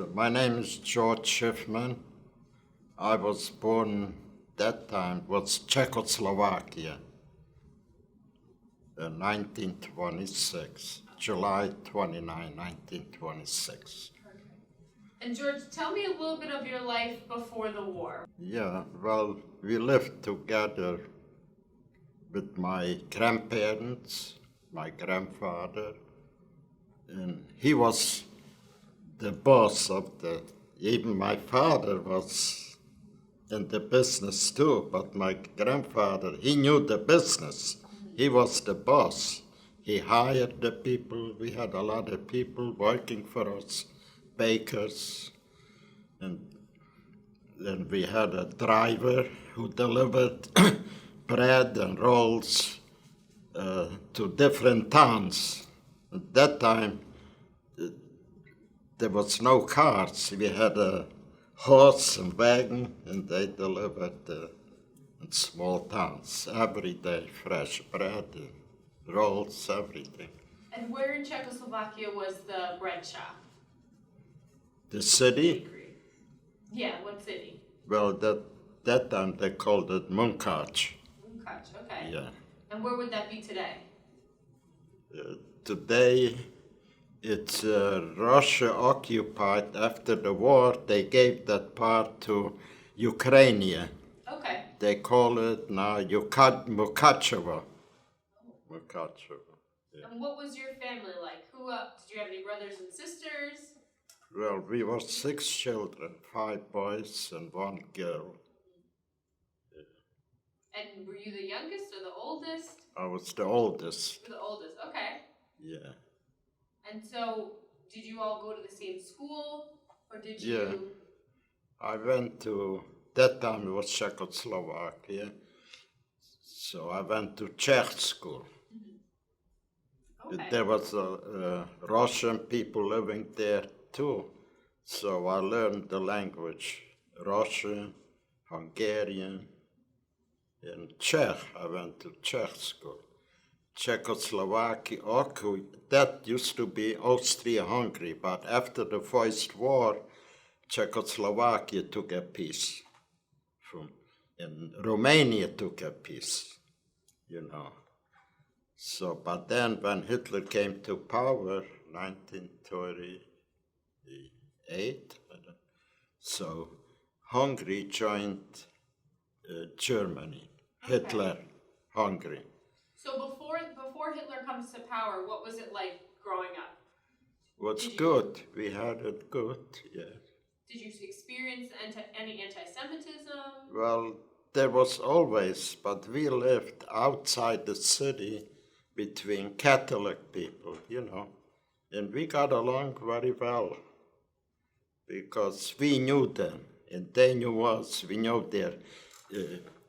My name is George Schiffman. I was born that time was Czechoslovakia in 1926, July 29, 1926. And George, tell me a little bit of your life before the war. Yeah, well, we lived together with my grandparents, my grandfather, and he was the boss of even my father was in the business too, but my grandfather, he knew the business. He was the boss. He hired the people. We had a lot of people working for us, bakers, and then we had a driver who delivered bread and rolls to different towns. At that time, there was no cars. We had a horse and wagon, and they delivered in small towns every day, fresh bread, and rolls, everything. And where in Czechoslovakia was the bread shop? The city, Bakery. Yeah, what city? well, that time they called it Munkac. Munkac, okay. Yeah. And where would that be today? Today, it's Russia occupied. After the war, they gave that part to Ukraine. Okay. They call it now Mukachevo. Mukachevo. Yeah. And what was your family like? Did you have any brothers and sisters? Well, we were 6 children, 5 boys and 1 girl. And were you the youngest or the oldest? I was the oldest. The oldest, okay. Yeah. And so, did you all go to the same school? Or did Yeah. you? I went to, that time it was Czechoslovakia, so I went to Czech school. Okay. There was Russian people living there too, so I learned the language, Russian, Hungarian, and Czech. I went to Czech school. Czechoslovakia, that used to be Austria-Hungary, but after the First War, Czechoslovakia took a piece and Romania took a piece, So, but then when Hitler came to power, 1938, so Hungary joined Germany, Hitler, Hungary. So before Hitler comes to power, what was it like growing up? Was good. We had it good, yeah. Did you experience any anti-Semitism? Well, there was always, but we lived outside the city between Catholic people, and we got along very well because we knew them and they knew us. We knew their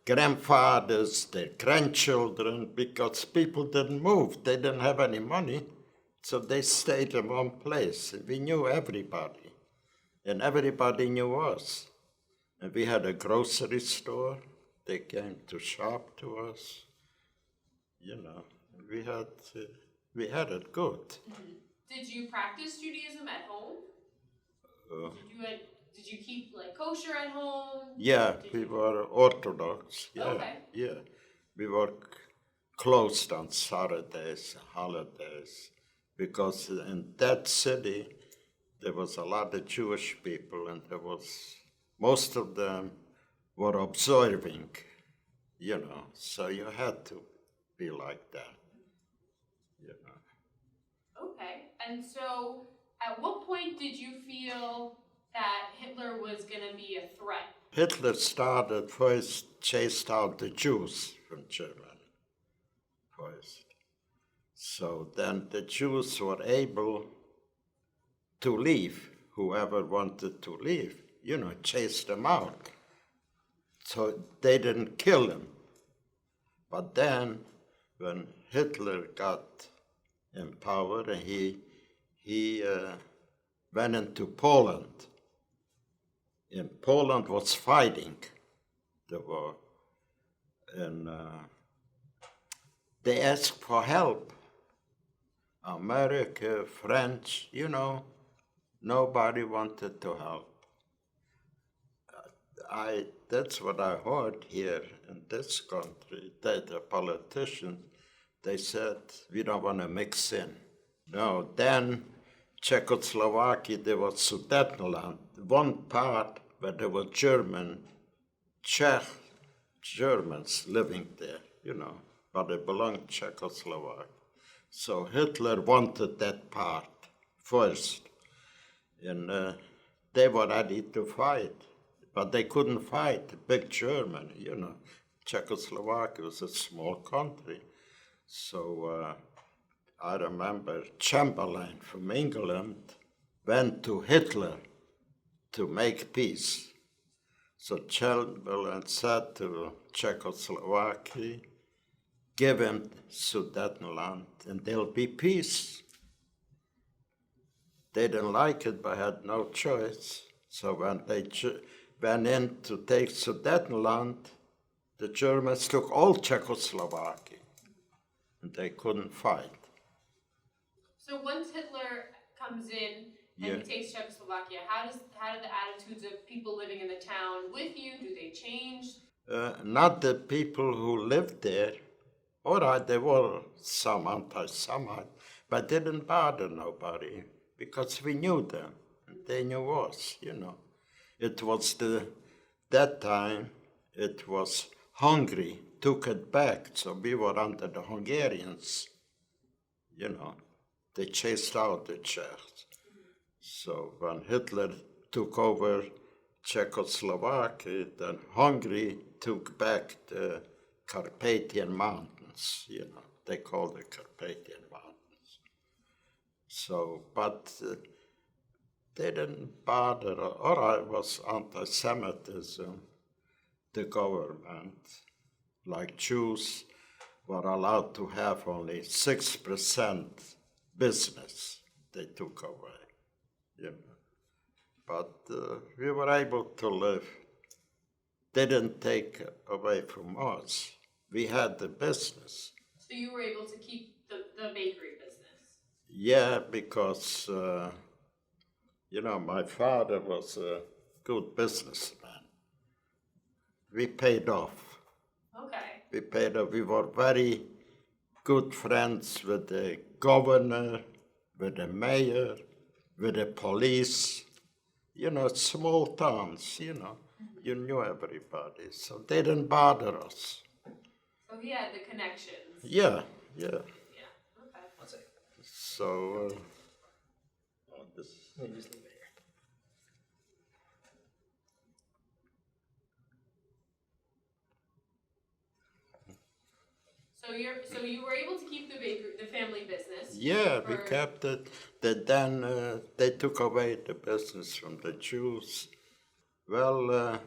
grandfathers, their grandchildren, because people didn't move. They didn't have any money, so they stayed in one place. And we knew everybody, and everybody knew us. And we had a grocery store. They came to shop to us, We had it good. Mm-hmm. Did you practice Judaism at home? Did you keep kosher at home? Yeah, we were Orthodox. Yeah, okay. Yeah. We were closed on Saturdays, holidays, because in that city there was a lot of Jewish people, and most of them were observing, so you had to be like that. Okay, and so at what point did you feel that Hitler was going to be a threat? Hitler started first, chased out the Jews from Germany first. So then the Jews were able to leave, whoever wanted to leave, chased them out. So they didn't kill him. But then when Hitler got in power, he went into Poland. And Poland was fighting the war. And they asked for help. America, French, Nobody wanted to help. That's what I heard here in this country, that the politicians, they said, we don't want to mix in. No, then Czechoslovakia, there was Sudetenland, one part where there were Czech Germans living there, but it belonged to Czechoslovakia. So Hitler wanted that part first, and they were ready to fight, but they couldn't fight big Germany, Czechoslovakia was a small country. So I remember Chamberlain from England went to Hitler to make peace. So Chamberlain said to Czechoslovakia, give him Sudetenland and there'll be peace. They didn't like it, but had no choice. So when they went in to take Sudetenland, the Germans took all Czechoslovakia, and they couldn't fight. So once Hitler comes in and he takes Czechoslovakia, how do the attitudes of people living in the town with you, do they change? Not the people who lived there. All right, there were some anti-Semite, but didn't bother nobody because we knew them and they knew us, It was that time, it was Hungary took it back, so we were under the Hungarians, They chased out the Czechs. So when Hitler took over Czechoslovakia, then Hungary took back the Carpathian Mountains, They called the Carpathian Mountains. So, but they didn't bother, or it was anti-Semitism. The government, like Jews, were allowed to have only 6% business they took away, But we were able to live. They didn't take away from us. We had the business. So you were able to keep the bakery business? Yeah, because, my father was a good businessman. We paid off. Okay. We paid off. We were very good friends with the governor, with the mayor, with the police. Small towns, You knew everybody. So they didn't bother us. So he had the connections. Yeah. Yeah, okay. One second. So, Just leave it here. So you were able to keep the family business? yeah, we kept it. Then they took away the business from the Jews. Well,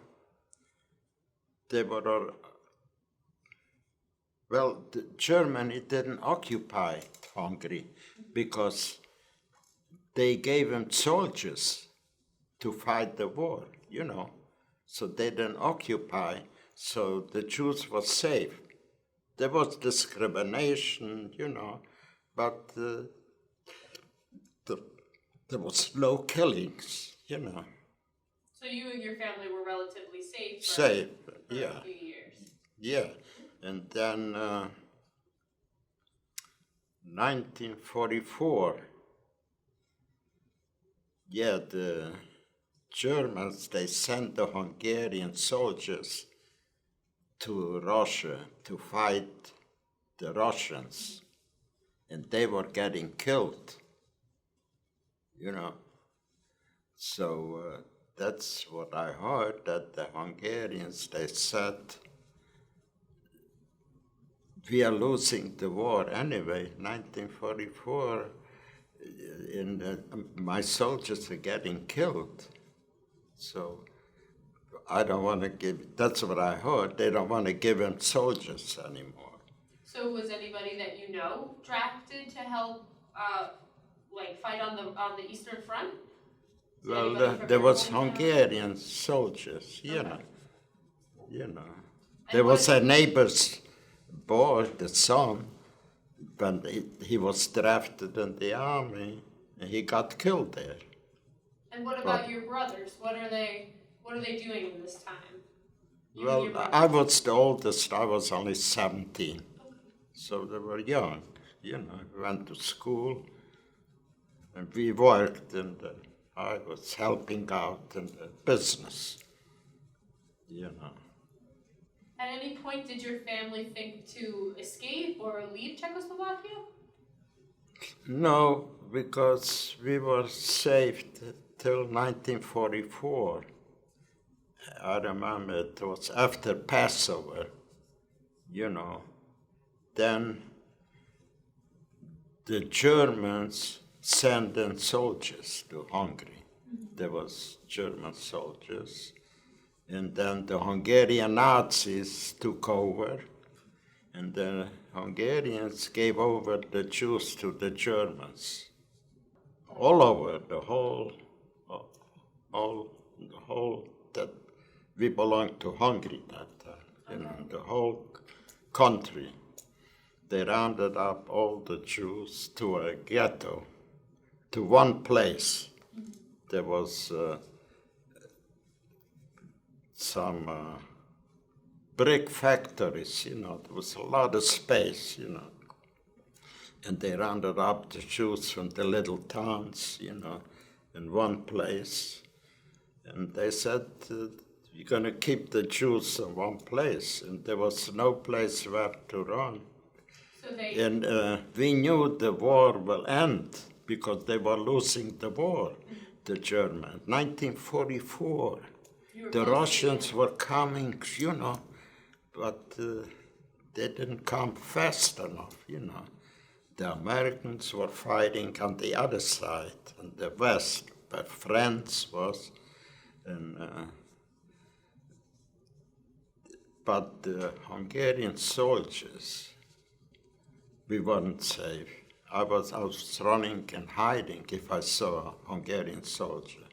Germany didn't occupy Hungary because they gave them soldiers to fight the war, So they didn't occupy, so the Jews were safe. There was discrimination, but there was no killings, So you and your family were relatively safe Safe, for yeah. a few years? Yeah, and then 1944, the Germans, they sent the Hungarian soldiers to Russia to fight the Russians, and they were getting killed, So that's what I heard, that the Hungarians, they said, we are losing the war anyway. 1944, my soldiers are getting killed. So I don't want to that's what I heard, they don't want to give them soldiers anymore. So was anybody that you know drafted to help, fight on the Eastern Front? Well, there was Hungarian soldiers, Okay. There was a neighbor's boy, the son, when he was drafted in the army, and he got killed there. And what about your brothers? What are they doing in this time? You and Well, your brothers. I was the oldest. I was only 17. So they were young, went to school, and we worked, and I was helping out in the business, At any point, did your family think to escape or leave Czechoslovakia? No, because we were saved till 1944. I remember it was after Passover, Then the Germans sent in soldiers to Hungary. There was German soldiers. And then the Hungarian Nazis took over. And the Hungarians gave over the Jews to the Germans. All over the whole, that we belonged to Hungary that time, the whole country. They rounded up all the Jews to a ghetto, to one place. There was some brick factories, there was a lot of space, and they rounded up the Jews from the little towns, in one place. And they said, you're going to keep the Jews in one place, and there was no place where to run. And we knew the war will end because they were losing the war, the Germans. 1944, the Russians were coming, but they didn't come fast enough, The Americans were fighting on the other side, in the West, where France was. But the Hungarian soldiers, we weren't safe. I was running and hiding if I saw a Hungarian soldier,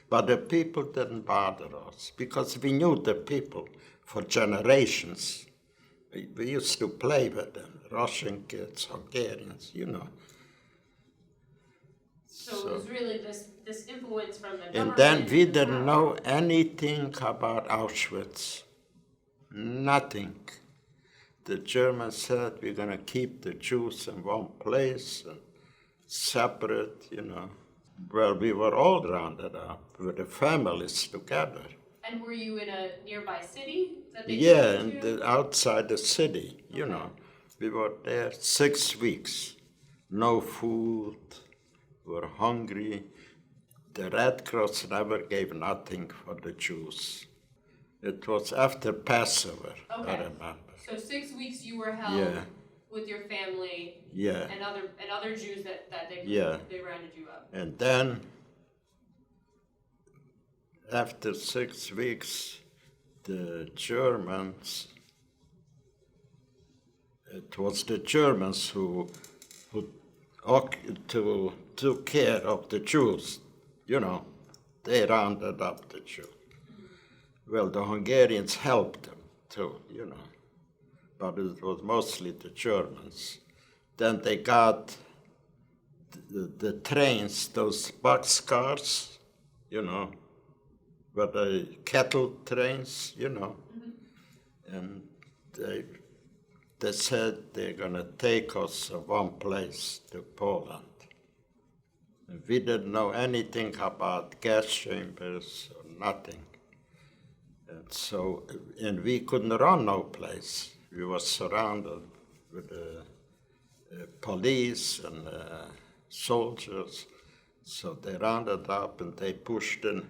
But the people didn't bother us because we knew the people for generations. We used to play with them, Russian kids, Hungarians, So it was really this influence from the government. And then we didn't know anything about Auschwitz. Nothing. The Germans said, we're going to keep the Jews in one place, and separate, Well, we were all rounded up with the families together. And were you in a nearby city? Outside the city, We were there 6 weeks. No food, we were hungry. The Red Cross never gave nothing for the Jews. It was after Passover, I remember. So 6 weeks you were held with your family and other Jews that they rounded you up. And then, after 6 weeks, the Germans, it was the Germans who took care of the Jews, They rounded up the Jews. Well, the Hungarians helped them too, But it was mostly the Germans. Then they got the trains, those boxcars, with the cattle trains, And they said they're going to take us from one place to Poland. And we didn't know anything about gas chambers or nothing. And we couldn't run no place. We were surrounded with police and soldiers. So they rounded up and they pushed in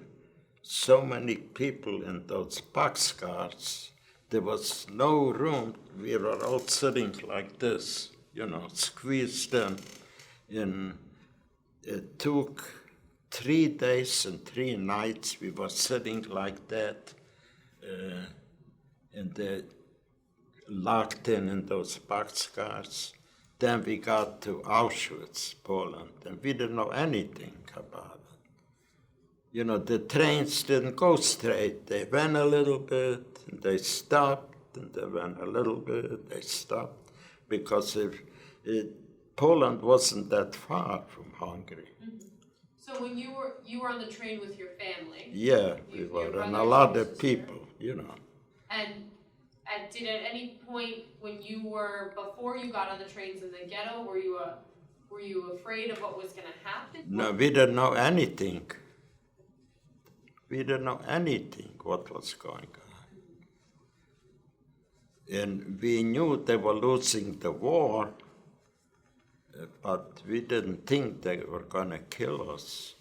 so many people in those boxcars. There was no room. We were all sitting like this, squeezed in. And it took 3 days and 3 nights. We were sitting like that. And they locked in those boxcars. Then we got to Auschwitz, Poland, and we didn't know anything about it. The trains didn't go straight. They went a little bit, and they stopped, and they went a little bit, they stopped, because Poland wasn't that far from Hungary. So when you were on the train with your family, Yeah, we Your were, and brother a and lot your of sister? people, you know. and did at any point when you were before you got on the trains in the ghetto, were you afraid of what was going to happen? No, we didn't know anything. We didn't know anything what was going on. And we knew they were losing the war, but we didn't think they were going to kill us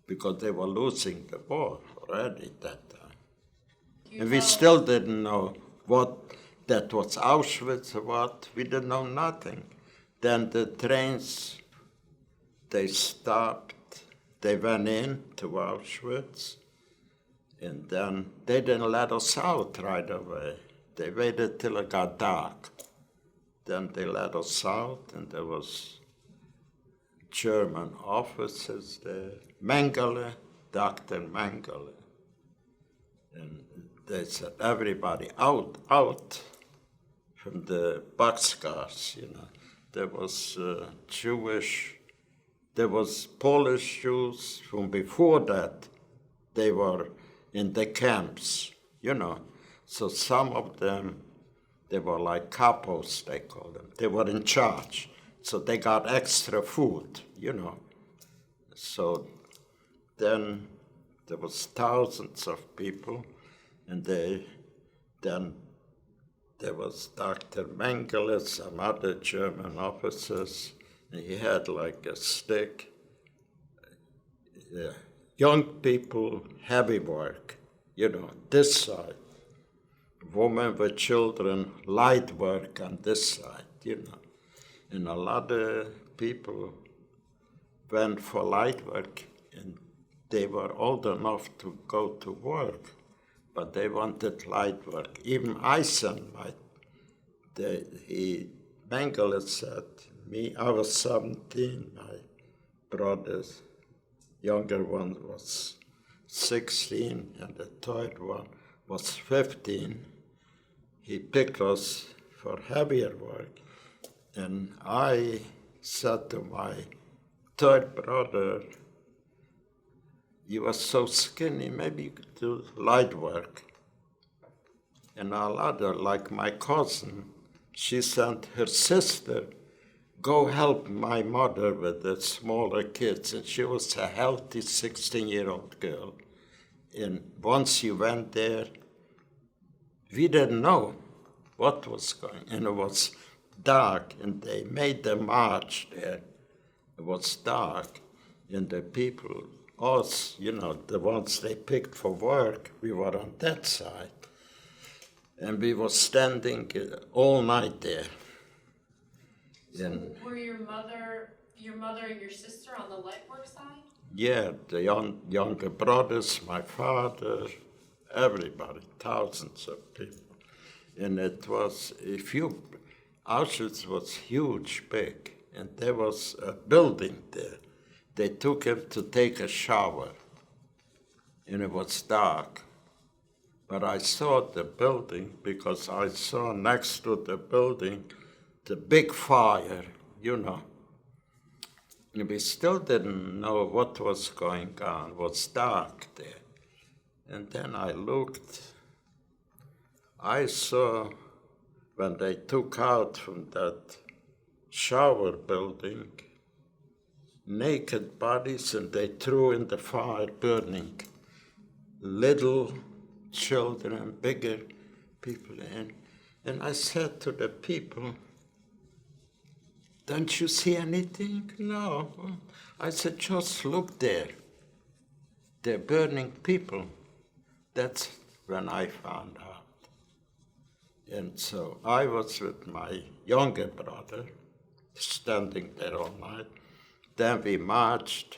because they were losing the war already at that time. You And we felt- still didn't know what that was Auschwitz or what. We didn't know nothing. Then the trains, they stopped. They went in to Auschwitz, and then they didn't let us out right away. They waited till it got dark. Then they let us out, and there was German officers there. Mengele, Dr. Mengele. And they said, everybody out from the boxcars, you know. There was Jewish, there was Polish Jews from before that. They were in the camps, you know. So some of them, they were like capos, they call them. They were in charge. So they got extra food, you know. So then there was thousands of people, and then there was Dr. Mengele, some other German officers, and he had like a stick. Young people, heavy work, you know, this side. Women with children, light work on this side, you know. And a lot of people went for light work, and they were old enough to go to work, but they wanted light work. Even Eisenmeyer, Mengele said, I was 17, my brother's younger one was 16, and the third one was 15. He picked us for heavier work, and I said to my third brother, you were so skinny, maybe you could do light work. And our other, like my cousin, she sent her sister, go help my mother with the smaller kids. And she was a healthy 16-year-old girl. And once she went there, we didn't know what was going on. And it was dark, and they made the march there. It was dark, and the people, us, you know, the ones they picked for work, we were on that side. And we were standing all night there. And Were your mother and your sister on the light work side? yeah, the younger brothers, my father, everybody, thousands of people. And it was, Auschwitz was huge, big, and there was a building there. They took him to take a shower, and it was dark. But I saw the building because I saw next to the building the big fire, you know. And we still didn't know what was going on. It was dark there. And then I looked. I saw when they took out from that shower building naked bodies, and they threw in the fire burning. Little children, bigger people. And I said to the people, don't you see anything? No. I said, just look there. They're burning people. That's when I found out. And so I was with my younger brother, standing there all night. Then we marched.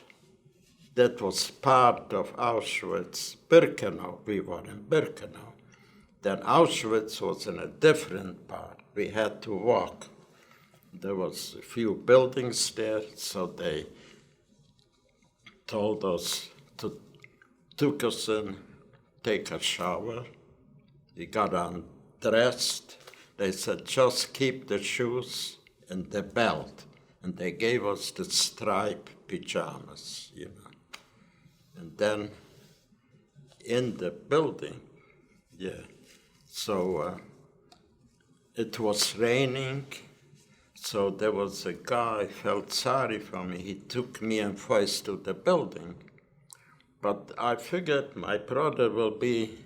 That was part of Auschwitz, Birkenau. We were in Birkenau. Then Auschwitz was in a different part. We had to walk. There was a few buildings there, so they told us took us in, take a shower. We got undressed. They said, just keep the shoes and the belt. and they gave us the striped pajamas, you know. And then in the building, so it was raining, so there was a guy felt sorry for me. He took me and voice to the building. But I figured my brother will be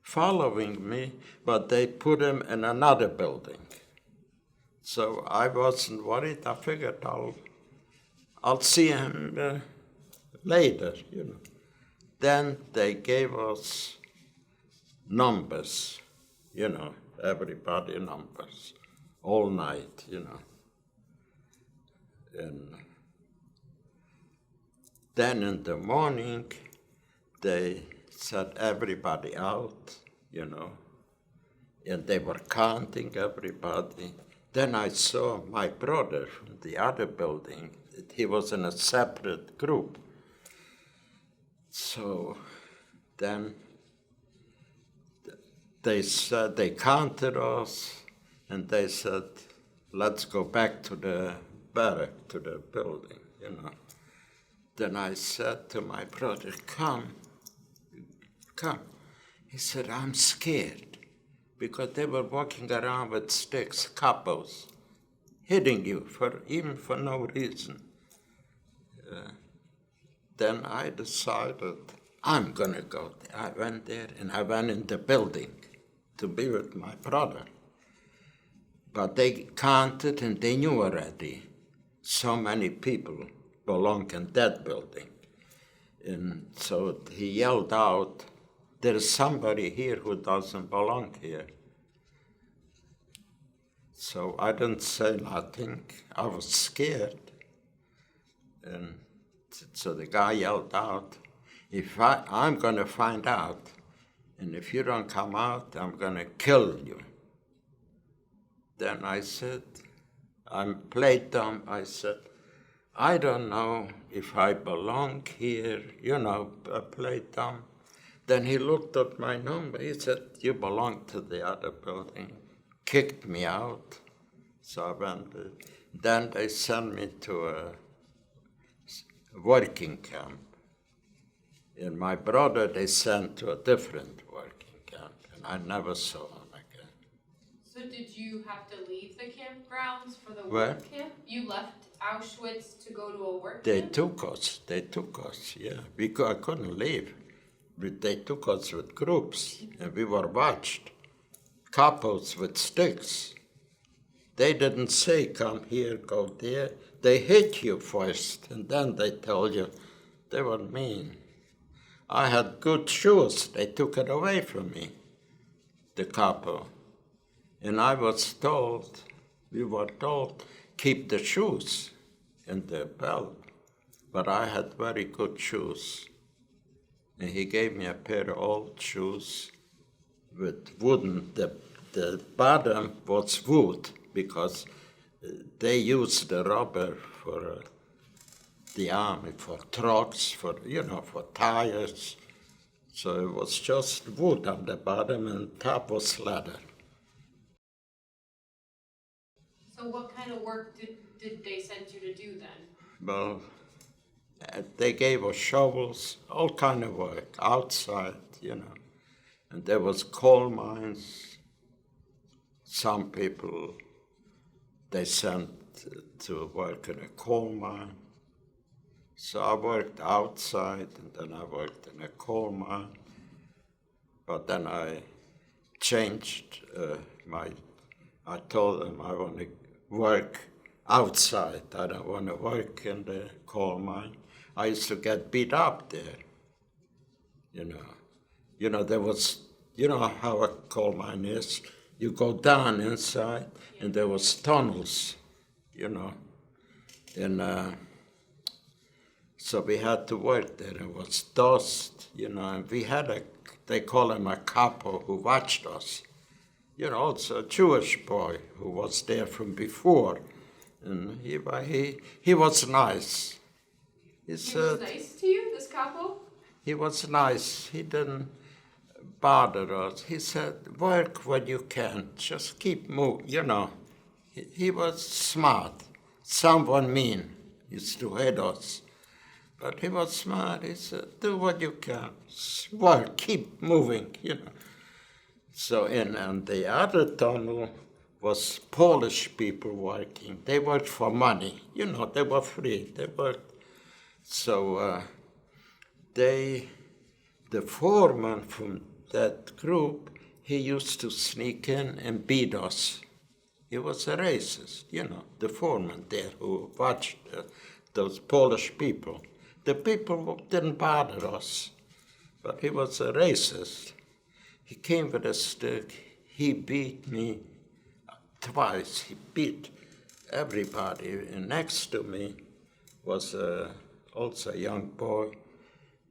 following me, but they put him in another building. So I wasn't worried. I figured I'll see him later, you know. Then they gave us numbers, you know, everybody numbers, all night, you know. And then in the morning, they set everybody out, you know, and they were counting everybody. Then I saw my brother from the other building. He was in a separate group. So then they said, they counted us, and they said, let's go back to the barrack, to the building, you know. Then I said to my brother, come. He said, I'm scared, because they were walking around with sticks, couples, hitting you even for no reason. Then I decided I'm going to go there. I went there, and I went in the building to be with my brother. But they counted, and they knew already so many people belong in that building. And so he yelled out, there's somebody here who doesn't belong here. So I didn't say nothing. I was scared. And so the guy yelled out, I'm going to find out, and if you don't come out, I'm going to kill you. Then I said, I played dumb. I said, I don't know if I belong here, you know, I played dumb. Then he looked at my number. He said, you belong to the other building. Kicked me out. So I went. Then they sent me to a working camp. And my brother, they sent to a different working camp. And I never saw him again. So did you have to leave the campgrounds for the Where? work camp? You left Auschwitz to go to a work They camp? took us, yeah. I couldn't leave. But they took us with groups, and we were watched. Couples with sticks. They didn't say, come here, go there. They hit you first, and then they tell you. They were mean. I had good shoes. They took it away from me, the couple. And we were told, keep the shoes in the belt. But I had very good shoes. And he gave me a pair of old shoes with wooden, the bottom was wood because they used the rubber for the army, for trucks, for tires. So it was just wood on the bottom and top was leather. So what kind of work did they send you to do then? Well, they gave us shovels, all kind of work, outside, you know. And there was coal mines. Some people, they sent to work in a coal mine. So I worked outside, and then I worked in a coal mine. But then I changed I told them I want to work outside. I don't want to work in the coal mine. I used to get beat up there, you know. There was, you know how a coal mine is. You go down inside, and there was tunnels, you know. And so we had to work there. It was dust, you know, and we had they call him a capo who watched us. You know, also a Jewish boy who was there from before. And he was nice. He was nice to you, this capo? He was nice. He didn't bother us. He said, work when you can. Just keep moving, you know. He was smart. someone mean used to hit us. But he was smart. He said, do what you can. Work, keep moving, you know. So, and the other tunnel was Polish people working. They worked for money. You know, they were free. They worked. So the foreman from that group, he used to sneak in and beat us. He was a racist, you know, the foreman there who watched those Polish people. The people didn't bother us, but he was a racist. He came with a stick. He beat me twice. He beat everybody. And next to me was also a young boy.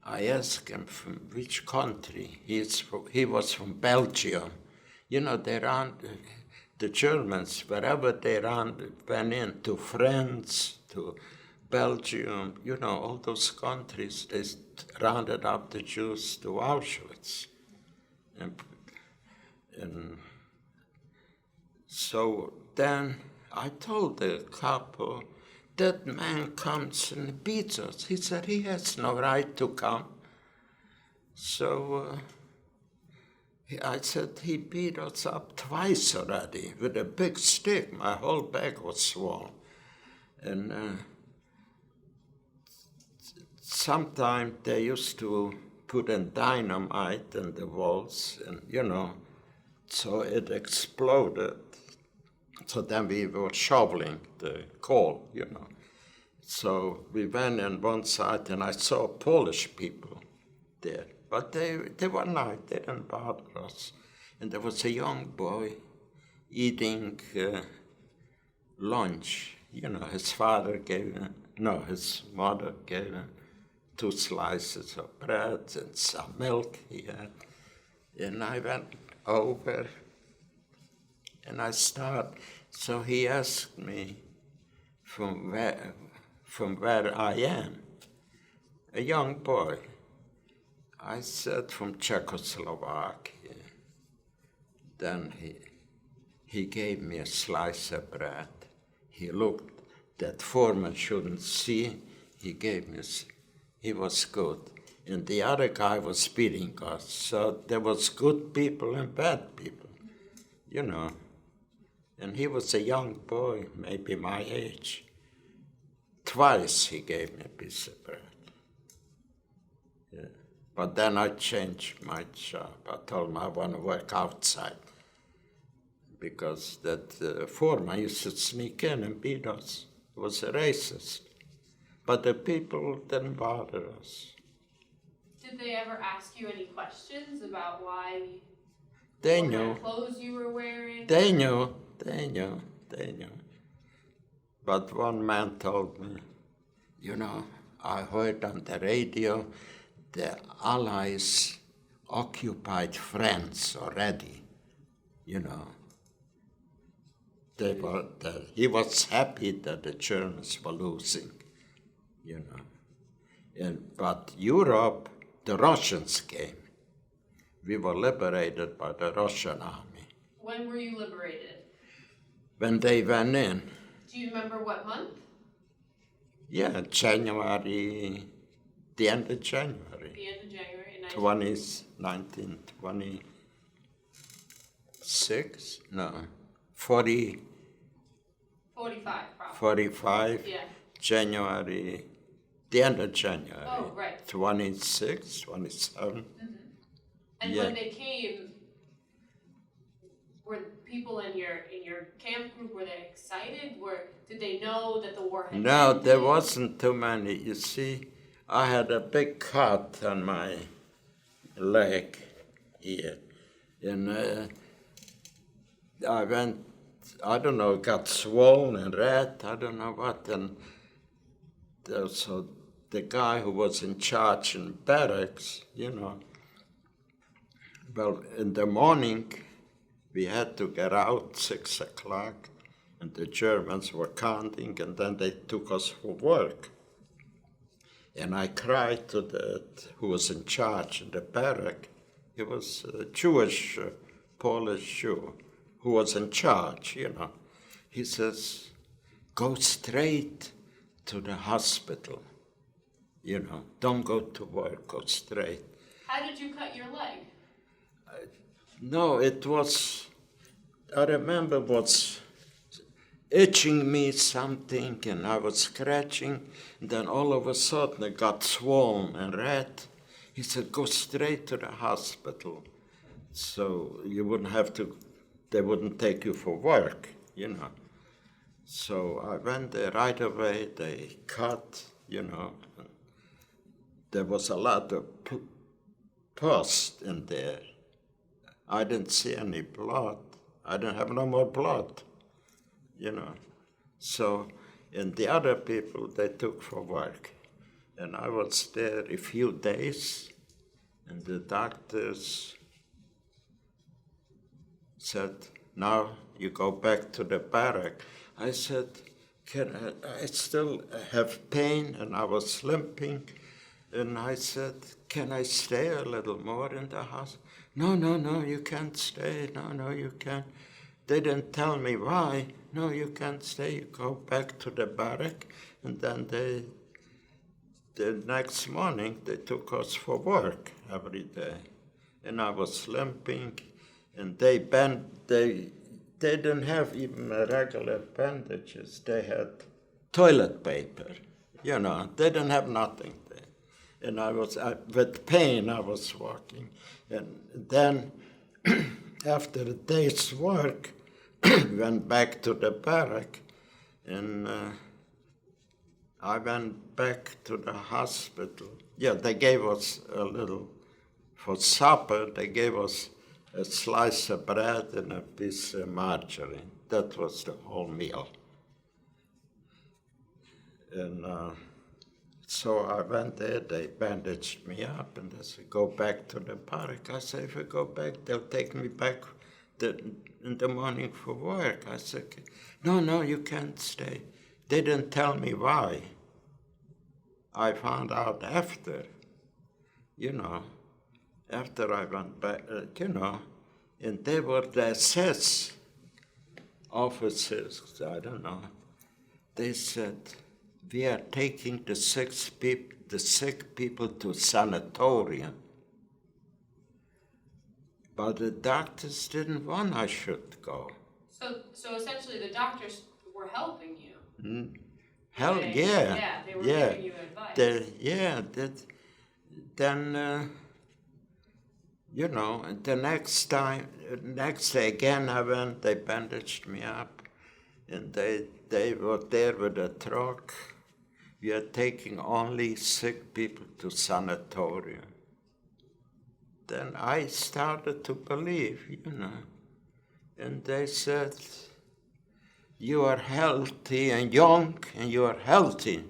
I asked him from which country. He was from Belgium. You know, the Germans, wherever they went in, to France, to Belgium, you know, all those countries, they rounded up the Jews to Auschwitz. And so then I told the couple, that man comes and beats us. He said he has no right to come. So I said he beat us up twice already with a big stick. My whole back was swollen. And sometimes they used to put in dynamite in the walls, and you know, so it exploded. So then we were shoveling the coal, you know. So we went on one side, and I saw Polish people there. But they were nice, they didn't bother us. And there was a young boy eating lunch. You know, his mother gave him 2 slices of bread and some milk he had. And I went over and I started. So he asked me from where I am, a young boy. I said from Czechoslovakia. Then he gave me a slice of bread. He looked, that foreman shouldn't see. He gave me, he was good. And the other guy was beating us. So there was good people and bad people, you know. And he was a young boy, maybe my age. Twice he gave me a piece of bread. Yeah. But then I changed my job. I told him I want to work outside because that foreman used to sneak in and beat us. He was a racist. But the people didn't bother us. Did they ever ask you any questions about why? They what knew. kind of clothes you were wearing? They knew. But one man told me, you know, I heard on the radio the Allies occupied France already, you know. He was happy that the Germans were losing, you know. But Europe, the Russians came. We were liberated by the Russian army. When were you liberated? When they went in. Do you remember what month? Yeah, January, the end of January. The end of January. 1926? No, 40. 45, probably. 45. Yeah. January, the end of January. Oh, right. 26, 27. Mm-hmm. And Yeah. when they came, were people in your camp group, were they excited? Did they know that the war had No, ended? there wasn't too many. You see, I had a big cut on my leg here. And I went, I don't know, got swollen and red, I don't know what. And so the guy who was in charge in barracks, you know, well, in the morning, we had to get out 6 o'clock, and the Germans were counting, and then they took us for work. And I cried to that who was in charge in the barrack. He was a Jewish, Polish Jew, who was in charge, you know. He says, go straight to the hospital. Don't go to work, go straight. How did you cut your leg? No, I remember was itching me something, and I was scratching, and then all of a sudden it got swollen and red. He said, go straight to the hospital, so you wouldn't have to, they wouldn't take you for work, So I went there right away, they cut, there was a lot of pus in there. I didn't see any blood. I didn't have no more blood, So, and the other people, they took for work. And I was there a few days, and the doctors said, now you go back to the barrack. I said, I still have pain, and I was limping. And I said, can I stay a little more in the house? No, you can't stay. No, you can't. They didn't tell me why. No, you can't stay. You go back to the barrack. And then the next morning, they took us for work every day. And I was limping. And they didn't have even regular bandages. They had toilet paper. They didn't have nothing there. And I was, with pain, I was walking. And then, after a day's work, went back to the barrack, and I went back to the hospital. Yeah, they gave us a little, for supper, they gave us a slice of bread and a piece of margarine. That was the whole meal. And so I went there, they bandaged me up, and they said, go back to the barrack. I said, if I go back, they'll take me back in the morning for work. I said, no, you can't stay. They didn't tell me why. I found out after, after I went back, and they were the SS officers, I don't know. They said, we are taking the sick people to sanatorium. But the doctors didn't want I should go. So essentially the doctors were helping you. Hell, yeah. Yeah, they were giving you advice. Then, the next day again I went, they bandaged me up, and they were there with a truck. We are taking only sick people to sanatorium. Then I started to believe, and they said, you are healthy and young, and you are healthy,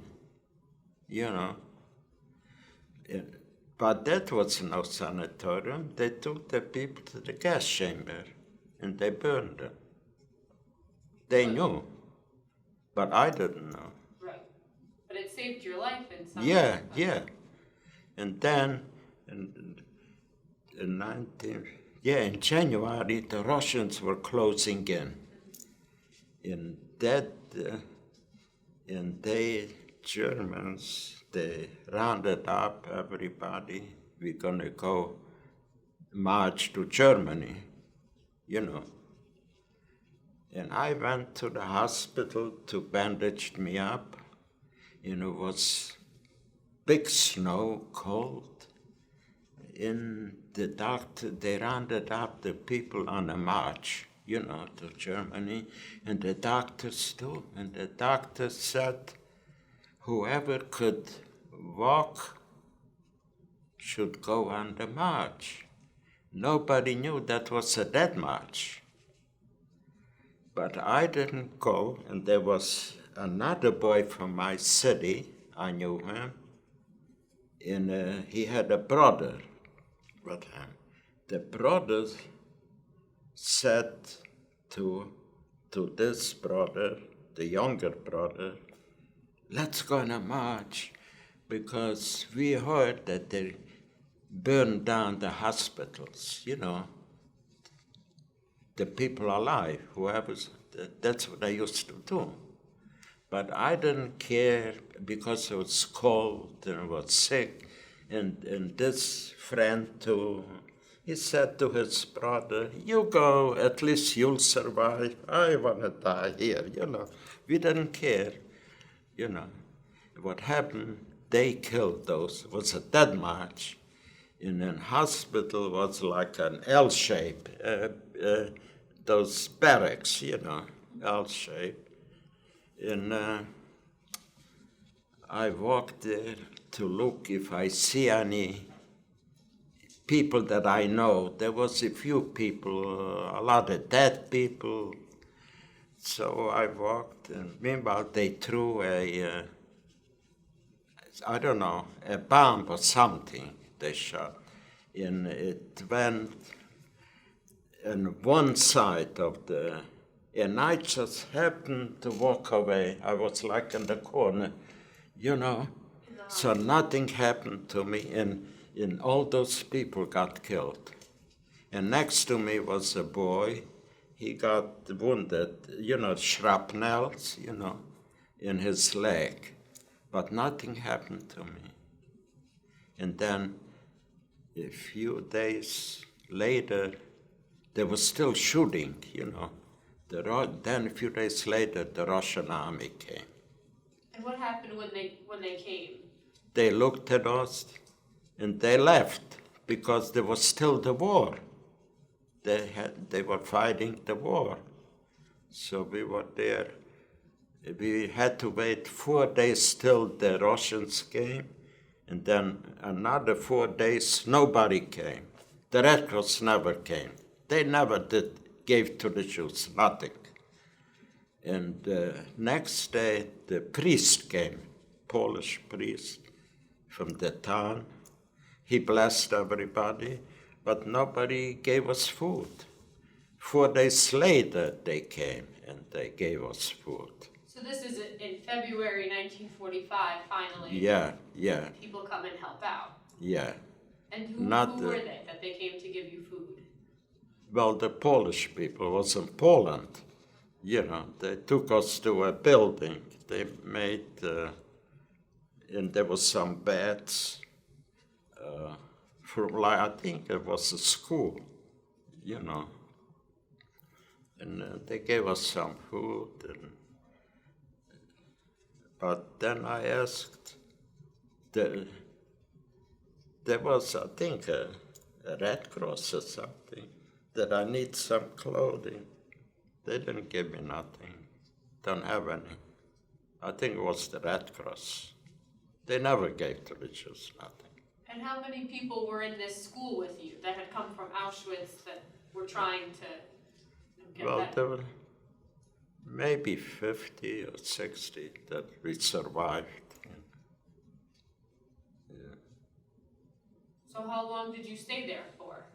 But that was no sanatorium. They took the people to the gas chamber, and they burned them. They knew, but I didn't know. Right. But it saved your life in some Yeah. way. And then, in January, the Russians were closing in. And they, Germans, they rounded up everybody. We're going to go march to Germany, And I went to the hospital to bandage me up. It was big snow, cold. And the doctor, they rounded up the people on a march, to Germany. And the doctors too. And the doctor said, whoever could walk should go on the march. Nobody knew that was a dead march. But I didn't go, and there was another boy from my city, I knew him, and he had a brother with him. The brother said to this brother, the younger brother, let's go on a march, because we heard that they burned down the hospitals, the people alive, that's what they used to do. But I didn't care because I was cold and I was sick. And this friend too, he said to his brother, you go, at least you'll survive. I want to die here, We didn't care, What happened, they killed those. It was a dead march. And then hospital was like an L shape, those barracks, L shape. And I walked there to look if I see any people that I know. There was a few people, a lot of dead people. So I walked, and meanwhile they threw a bomb or something they shot. And it went on one side of and I just happened to walk away. I was like in the corner, So nothing happened to me, and all those people got killed. And next to me was a boy. He got wounded, shrapnels, in his leg. But nothing happened to me. And then a few days later, there was still shooting, Then a few days later, the Russian army came. And what happened when they came? They looked at us and they left because there was still the war. They were fighting the war. So we were there. We had to wait 4 days till the Russians came, and then another 4 days nobody came. The Red Cross never came. They never gave to the Jews, nothing. And next day, the priest came, Polish priest from the town. He blessed everybody, but nobody gave us food. 4 days later, they came and they gave us food. So this is in February 1945, finally. Yeah. People come and help out. Yeah. And who were they that they came to give you food? Well, the Polish people was in Poland. They took us to a building. They made, and there was some beds I think it was a school, And they gave us some food. But then I asked, there was, I think, a Red Cross or something, that I need some clothing. They didn't give me nothing. Don't have any. I think it was the Red Cross. They never gave to the Jews nothing. And how many people were in this school with you that had come from Auschwitz that were trying to get Well, that? there were maybe 50 or 60 that we survived. Yeah. So how long did you stay there for?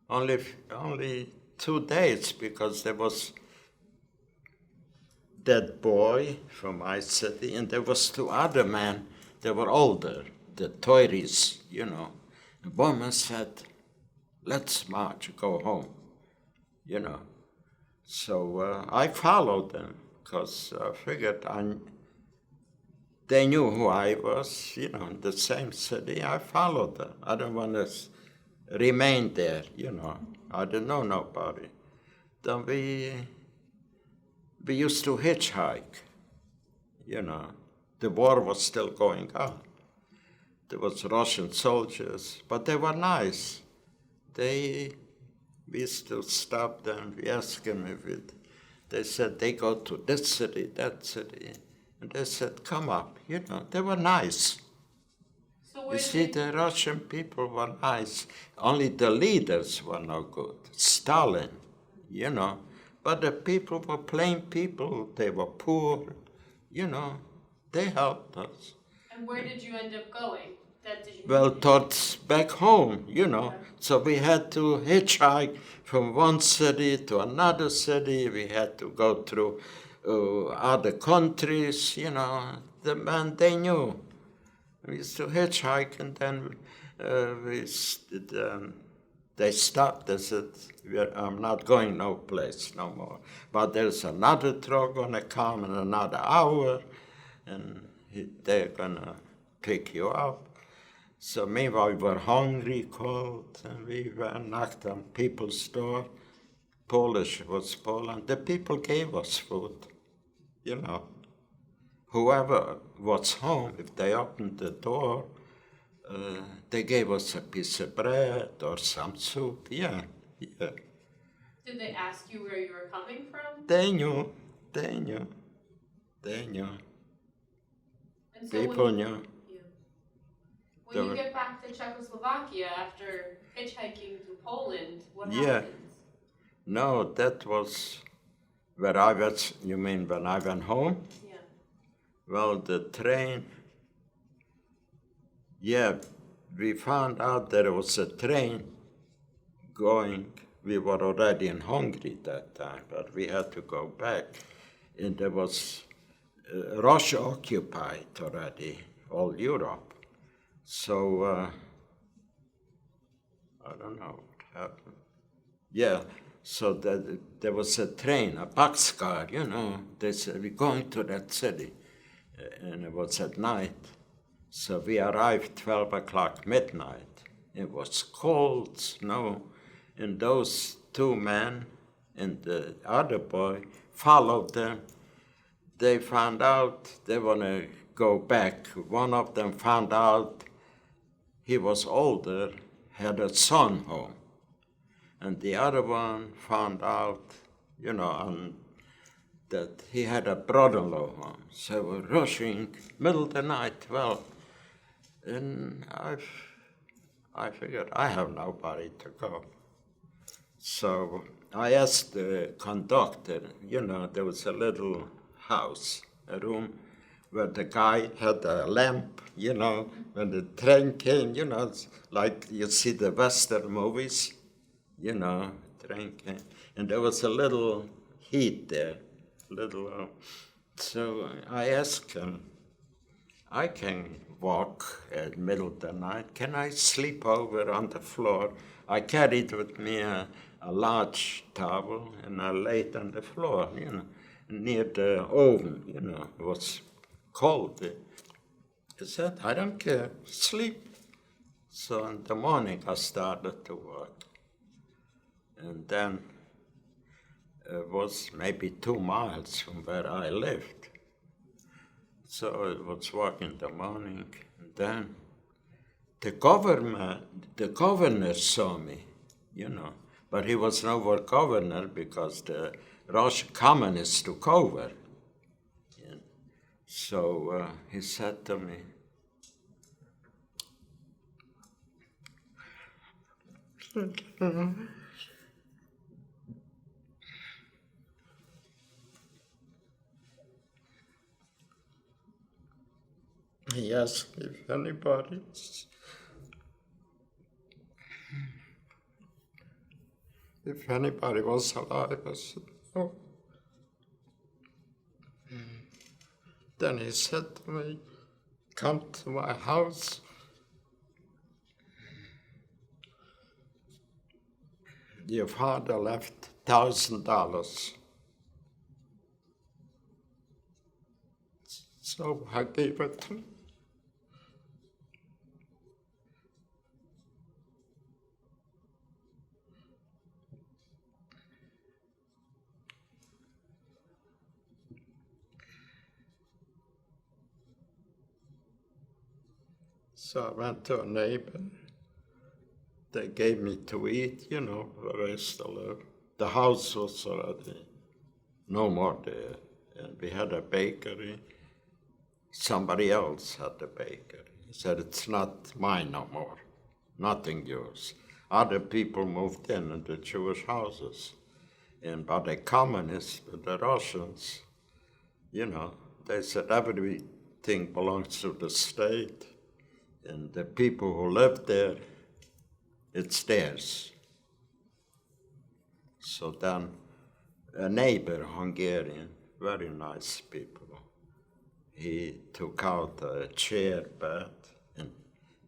Only 2 days, because there was that boy from my city, and there was 2 other men. They were older, the Tories, The woman said, let's march, go home, So I followed them, because I figured they knew who I was, in the same city. I followed them. I didn't want to remain there, I didn't know nobody. Then we used to hitchhike, The war was still going on. There was Russian soldiers, but they were nice. We used to stop them. We asked them they said they go to this city, that city. And they said, come up, They were nice. So You see, the Russian people were nice. Only the leaders were no good. Stalin, But the people were plain people. They were poor, They helped us. And where did you end up going? Well, towards back home, So we had to hitchhike from one city to another city. We had to go through other countries, The men, they knew. We used to hitchhike, and then They stopped. They said, I'm not going no place no more. But there's another truck going to come in another hour, and they're going to pick you up. So meanwhile, we were hungry, cold, and we knocked on people's door. Polish was Poland. The people gave us food, you know. Whoever was home, if they opened the door, they gave us a piece of bread or some soup. Yeah. Did they ask you where you were coming from? They knew. And so People knew. When you get back to Czechoslovakia after hitchhiking to Poland, what Yeah. happens? No, that was where I was, you mean when I went home? Yeah. Well, the train, we found out there was a train going. We were already in Hungary that time, but we had to go back. And there was Russia occupied already, all Europe. So, I don't know what happened. Yeah, so there was a train, a boxcar, you know. They said, we're going to that city. And it was at night. So we arrived 12 o'clock midnight. It was cold, snow. And those two men and the other boy followed them. They found out they want to go back. One of them found out he was older, had a son home. And the other one found out, you know, that he had a brother-in-law home. So we're rushing, middle of the night, 12. And I figured I have nobody to go. So I asked the conductor, you know, there was a little house, a room, where the guy had a lamp, you know, when the train came, you know, like you see the Western movies, you know, train came. And there was a little heat there, so I asked him, I can walk at middle of the night. Can I sleep over on the floor? I carried with me a large towel, and I laid on the floor, you know, near the oven, you know. It was cold. He said, I don't care, sleep. So in the morning, I started to work. And then it was maybe 2 miles from where I lived. So I was working in the morning, and then the governor saw me, you know, but he was no governor because the Russian communists took over. And so he said to me, he asked if anybody was alive. I said, no. Then he said to me, come to my house. Your father left $1,000. So I gave it to him. So I went to a neighbor. They gave me to eat, you know, where I used to live. The house was already no more there. And we had a bakery. Somebody else had the bakery. He said, it's not mine no more, nothing yours. Other people moved in the Jewish houses. And by the communists, the Russians, you know, they said everything belongs to the state. And the people who live there, it's theirs. So then a neighbor, Hungarian, very nice people, he took out a chair bed and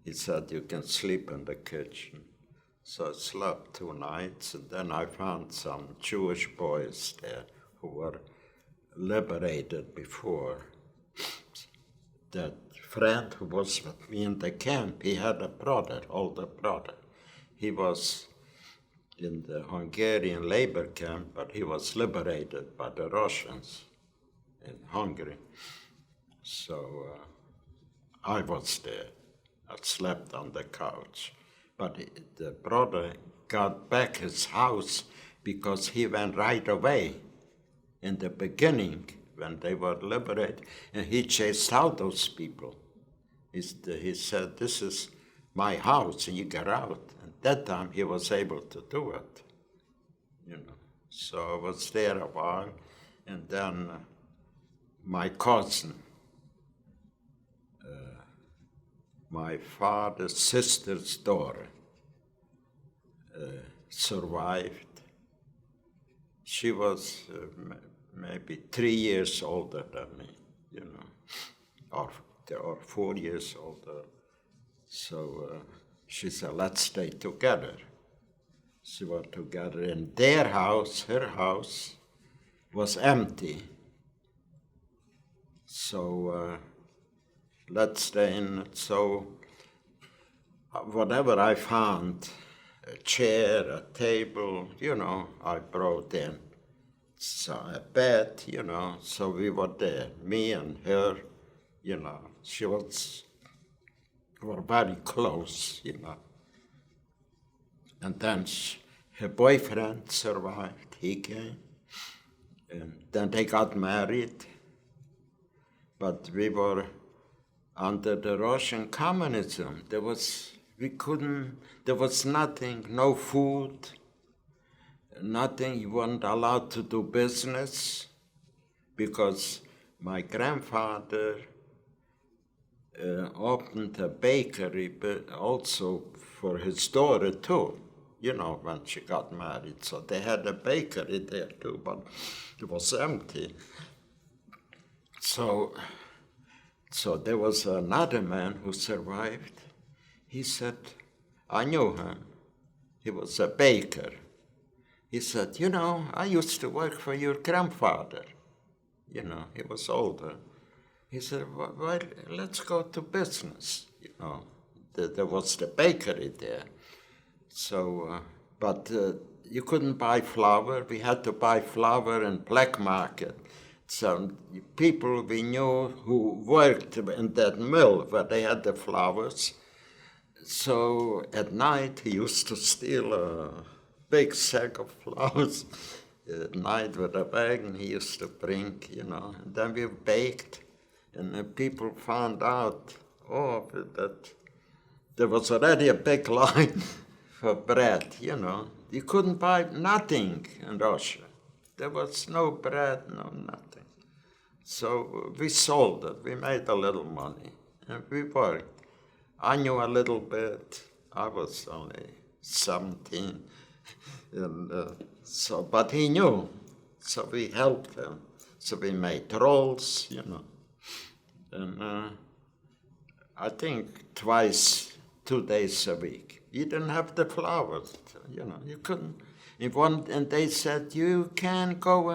he said, you can sleep in the kitchen. So I slept 2 nights, and then I found some Jewish boys there who were liberated before. That friend who was with me in the camp, he had a brother, older brother. He was in the Hungarian labor camp, but he was liberated by the Russians in Hungary. So I was there. I slept on the couch. But the brother got back his house because he went right away in the beginning when they were liberated, and he chased out those people. He said, "This is my house, and you get out." And that time he was able to do it, you know. So I was there a while, and then my cousin, my father's sister's daughter, survived. She was maybe 3 years older than me, you know, or 4 years older. So she said, "Let's stay together." So we were together in their house. Her house was empty. So let's stay in it. So whatever I found, a chair, a table, you know, I brought in. So a bed, you know, so we were there, me and her, you know. We were very close, you know. And then her boyfriend survived, he came. And then they got married. But we were under the Russian communism. There was nothing, no food, nothing. You weren't allowed to do business because my grandfather opened a bakery, but also for his daughter too, you know, when she got married. So they had a bakery there too, but it was empty. So there was another man who survived. He said, I knew him. He was a baker. He said, "You know, I used to work for your grandfather." You know, he was older. He said, "Well, let's go to business." You know, there was the bakery there. So, but you couldn't buy flour. We had to buy flour in black market. So people we knew who worked in that mill where they had the flours. So at night he used to steal a big sack of flours at night with a bag, and he used to bring, you know. And then we baked, and then people found out, that there was already a big line for bread, you know. You couldn't buy nothing in Russia. There was no bread, no nothing. So we sold it. We made a little money, and we worked. I knew a little bit. I was only 17, and but he knew. So we helped him. So we made rolls, you know, and I think twice, 2 days a week. You didn't have the flour, you know. You couldn't. And they said, "You can't go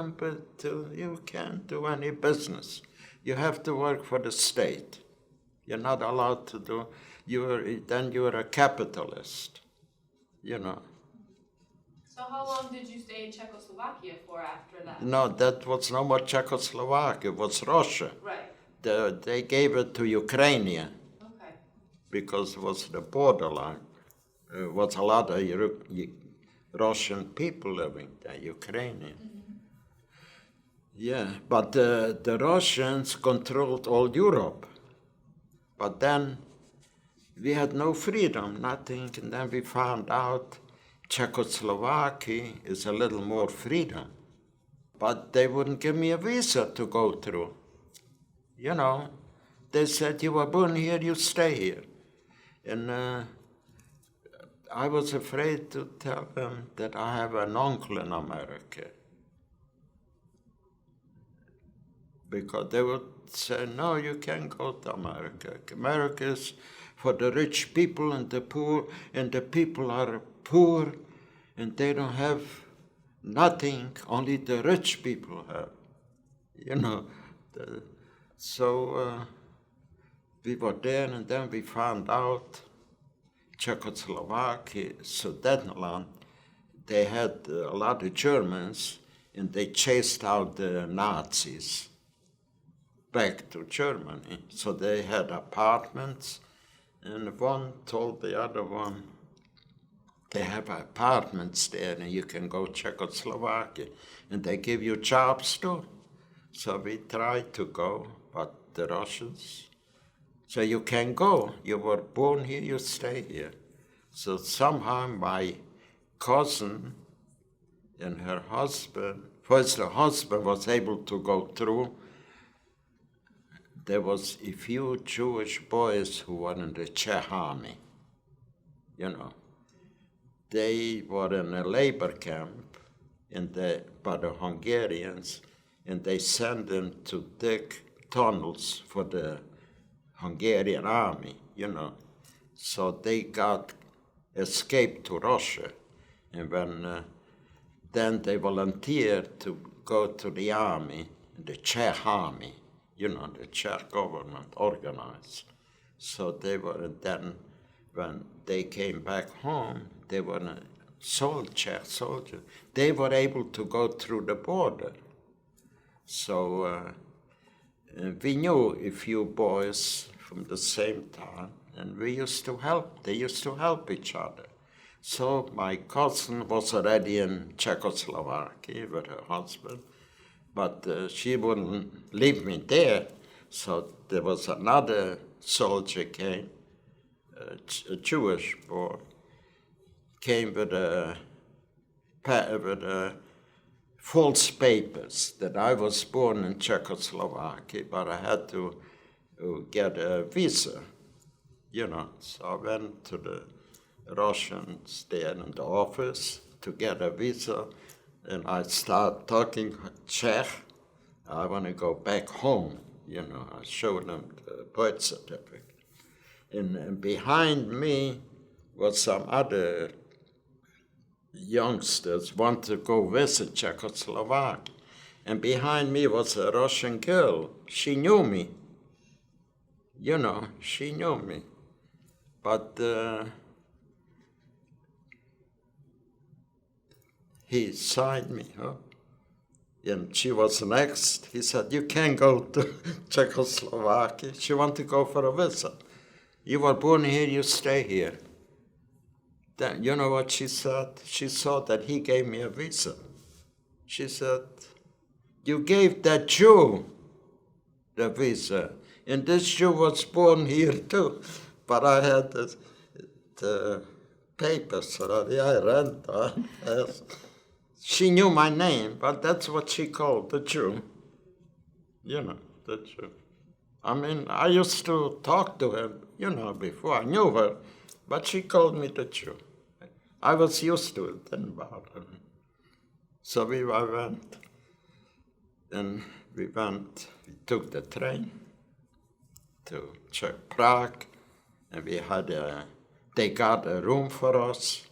you can't do any business. You have to work for the state. You're not allowed to do. Then you're a capitalist, you know." So how long did you stay in Czechoslovakia for after that? No, that was no more Czechoslovakia. It was Russia. Right. They gave it to Ukraine Okay. because it was the borderline. It was a lot of Russian people living there, Ukrainian. Mm-hmm. Yeah, but the Russians controlled all Europe. But then we had no freedom, nothing, and then we found out Czechoslovakia is a little more freedom. But they wouldn't give me a visa to go through. You know, they said, "You were born here, you stay here." And I was afraid to tell them that I have an uncle in America. because they would say, no, you can't go to America. America is for the rich people and the poor, and the people are poor, and they don't have nothing, only the rich people have. You know, we were there, and then we found out Czechoslovakia, Sudetenland, they had a lot of Germans, and they chased out the Nazis back to Germany. So they had apartments, and one told the other one, they have apartments there, and you can go Czechoslovakia, and they give you jobs too. So we tried to go, but the Russians, so you can go. You were born here, you stay here. So somehow my cousin and her husband, first the husband was able to go through. There was a few Jewish boys who were in the Czech army, you know. They were in a labor camp by the Hungarians, and they sent them to dig tunnels for the Hungarian army, you know. So they escaped to Russia, and then they volunteered to go to the army, the Czech army, you know, the Czech government organized. So they were then, when they came back home, they were Czech soldiers. They were able to go through the border. So we knew a few boys from the same town, and we used to help. They used to help each other. So my cousin was already in Czechoslovakia with her husband, but she wouldn't leave me there. So there was another soldier came, a Jewish boy, came with false papers that I was born in Czechoslovakia, but I had to get a visa, you know. So I went to the Russians there in the office to get a visa, and I started talking Czech. I want to go back home, you know. I showed them the birth certificate. And behind me was some other youngsters want to go visit Czechoslovakia. And behind me was a Russian girl. She knew me. You know, she knew me. But he signed me up. And she was next. He said, you can't go to Czechoslovakia. She wanted to go for a visit. You were born here, you stay here. Then, you know what she said? She saw that he gave me a visa. She said, you gave that Jew the visa. And this Jew was born here too. But I had the papers already. I ran down. Yes. She knew my name, but that's what she called the Jew. You know, the Jew. I mean, I used to talk to her, you know, before I knew her, but she called me the Jew. I was used to it, didn't bother me. So I went, and we took the train to Prague, and they got a room for us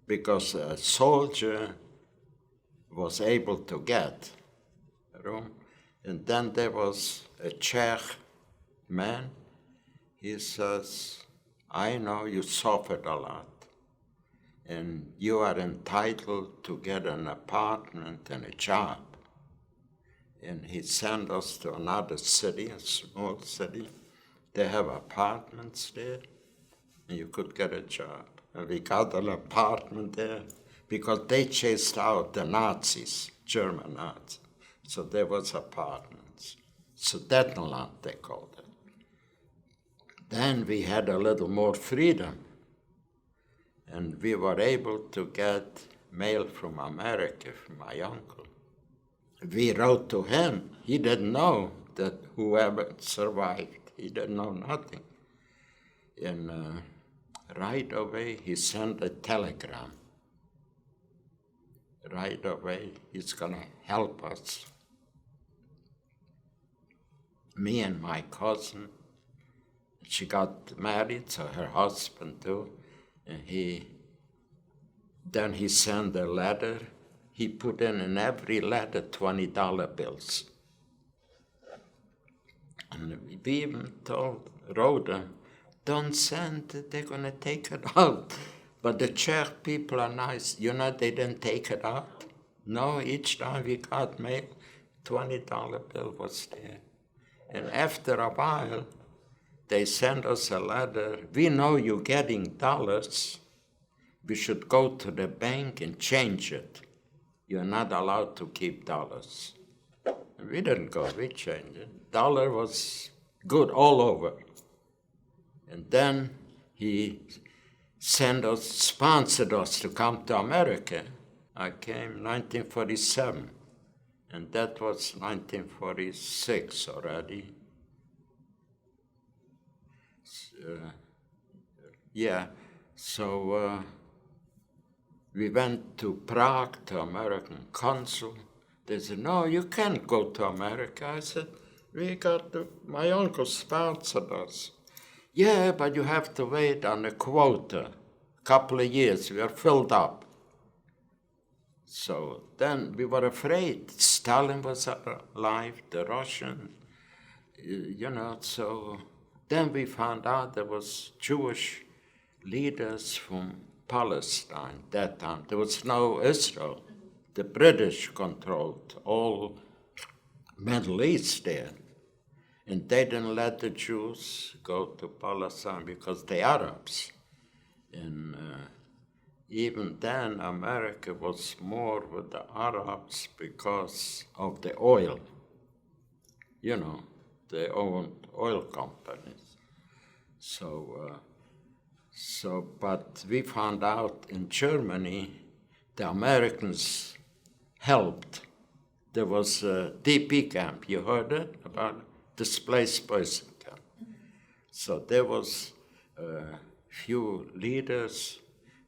because a soldier was able to get a room. And then there was a Czech man. He says, I know you suffered a lot, and you are entitled to get an apartment and a job. And he sent us to another city, a small city. They have apartments there, and you could get a job. And we got an apartment there because they chased out the Nazis, German Nazis. So there was apartments. Sudetenland, they called it. Then we had a little more freedom, and we were able to get mail from America, from my uncle. We wrote to him. He didn't know that whoever survived. He didn't know nothing. And right away, he sent a telegram. Right away, he's going to help us. me and my cousin. She got married, so her husband too, and then he sent a letter. He put in every letter $20 bills. And we even wrote them, don't send it, they're gonna take it out. But the Czech people are nice. You know, they didn't take it out. No, each time we got mail, $20 bill was there. And after a while, they sent us a letter. We know you're getting dollars. We should go to the bank and change it. You're not allowed to keep dollars. We didn't go, we changed it. Dollar was good all over. And then he sponsored us to come to America. I came 1947, and that was 1946 already. So we went to Prague, to American consul. They said, no, you can't go to America. I said, my uncle sponsored us. Yeah, but you have to wait on a quota. Couple of years, we are filled up. So then we were afraid. Stalin was alive, the Russians, so then we found out there was Jewish leaders from Palestine that time. There was no Israel. The British controlled all Middle East there. And they didn't let the Jews go to Palestine because they're Arabs. And even then, America was more with the Arabs because of the oil. They owned oil companies. But we found out in Germany, the Americans helped. There was a DP camp. You heard it about displaced person camp. So there was a few leaders.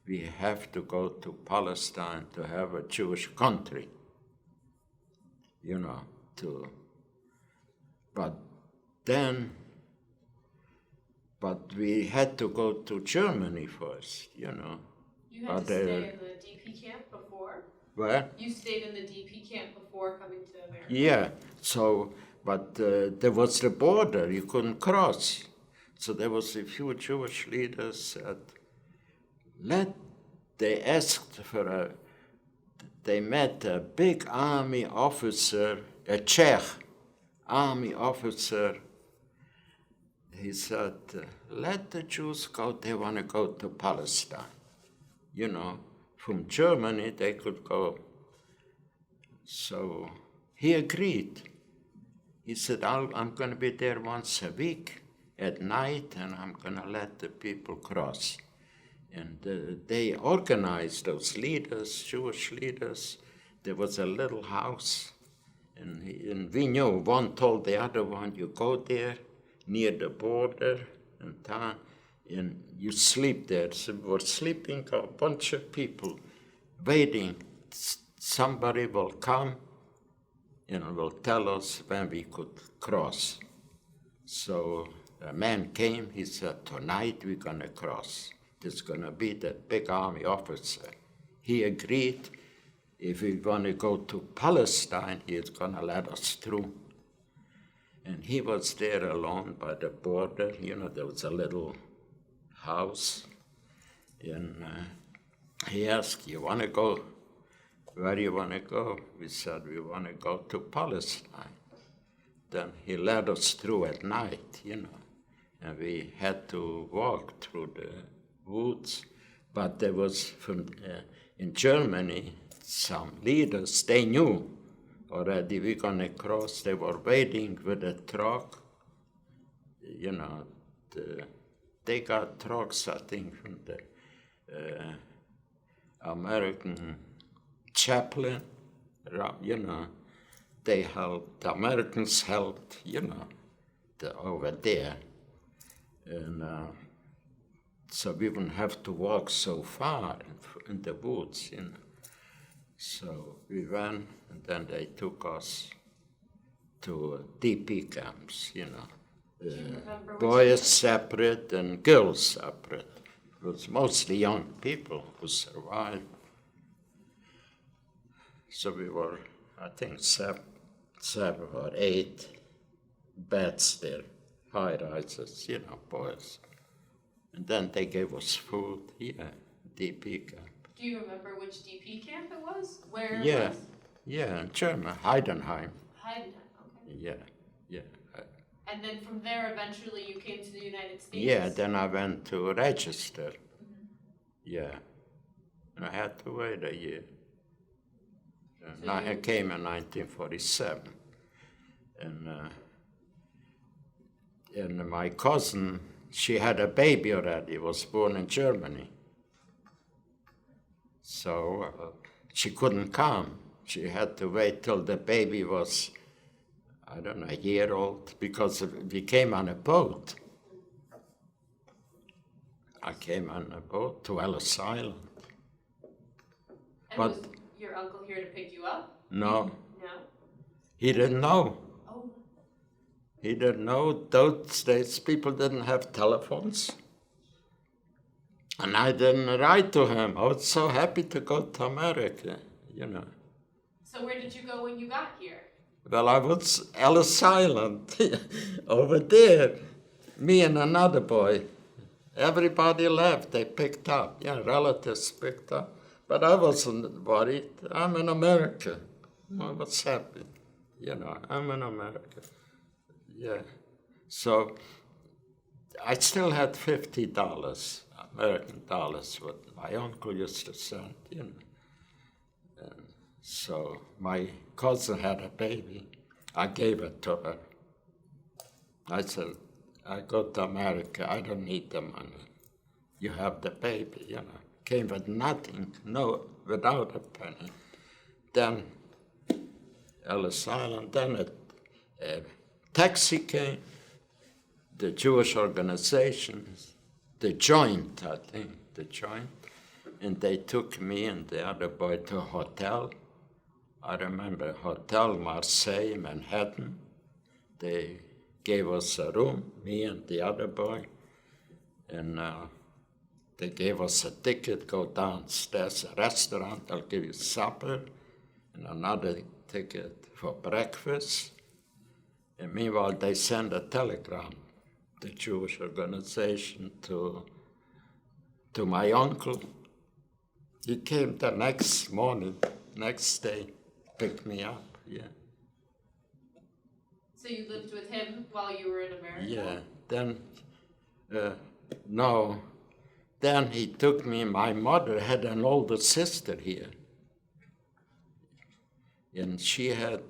We have to go to Palestine to have a Jewish country, But we had to go to Germany first, You had to stay in the DP camp before? What? You stayed in the DP camp before coming to America? Yeah, but there was the border, you couldn't cross. So there was a few Jewish leaders that they met a big army officer, a Czech army officer. He said, let the Jews go, they want to go to Palestine. From Germany they could go. So he agreed. He said, I'm going to be there once a week at night, and I'm going to let the people cross. And they organized those leaders, Jewish leaders. There was a little house, and we knew, one told the other one, you go there near the border and town, and you sleep there. So we were sleeping, a bunch of people waiting. Somebody will come and will tell us when we could cross. So a man came, he said, tonight we're going to cross. There's going to be that big army officer. He agreed, if we want to go to Palestine, he is going to let us through. And he was there alone by the border. There was a little house. And he asked, you want to go? Where do you want to go? We said, we want to go to Palestine. Then he led us through at night, and we had to walk through the woods. But there was, in Germany, some leaders, they knew already we're going to cross. They were waiting with a truck. They got trucks, I think, from the American chaplain. They helped, the Americans helped, over there. And so we wouldn't have to walk so far in the woods, So we went, and then they took us to DP camps, you know. Do you remember which Boys separate and girls separate. It was mostly young people who survived. So we were, I think, seven or eight beds there, high rises, you know, boys. And then they gave us food, DP camp. Do you remember which DP camp it was? Where Yeah, it was? yeah, in German, Heidenheim. Heidenheim, okay. Yeah. And then from there, eventually you came to the United States? Yeah, then I went to register. Yeah. And I had to wait a year. And So I you- came in 1947. And my cousin, she had a baby already, was born in Germany. So she couldn't come. She had to wait till the baby was, I don't know, a year old, because we came on a boat. I came on a boat to Ellis Island. And but- was your uncle here to pick you up? No, No? he didn't know. Oh, He didn't know. Those days people didn't have telephones. And I didn't write to him. I was so happy to go to America, you know. so where did you go when you got here? Well, I was Ellis Island, over there. Me and another boy. Everybody left. They picked up. Yeah, relatives picked up. But I wasn't worried. I'm in America. I was happy. You know, I'm in America. Yeah. So I still had $50, American dollars, what my uncle used to send, you know. And so my cousin had a baby. I gave it to her. I said, I go to America, I don't need the money. You have the baby, you know. Came with nothing, no, without a penny. Then Ellis Island, then a taxi came, the Jewish organizations, the Joint, I think, the Joint, and they took me and the other boy to a hotel. I remember Hotel Marseille, Manhattan. They gave us a room, me and the other boy, and they gave us a ticket, go downstairs, a restaurant, I'll give you supper, and another ticket for breakfast. And meanwhile, they sent a telegram, the Jewish organization, to my uncle. He came the next morning, next day, picked me up, yeah. So you lived with him while you were in America? Yeah, then, no, then he took me, my mother had an older sister here. And she had,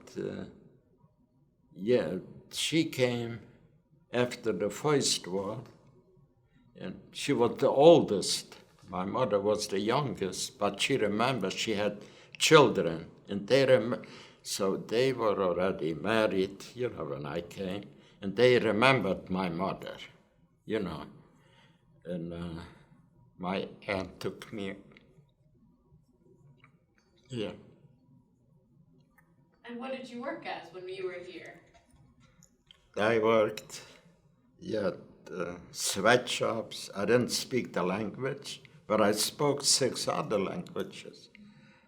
she came after the First War, and she was the oldest. My mother was the youngest, but she remembers she had children, and so they were already married, you know, when I came, and they remembered my mother, you know, and my aunt took me here. And what did you work as when you were here? I worked, sweatshops. I didn't speak the language, but I spoke 6 other languages.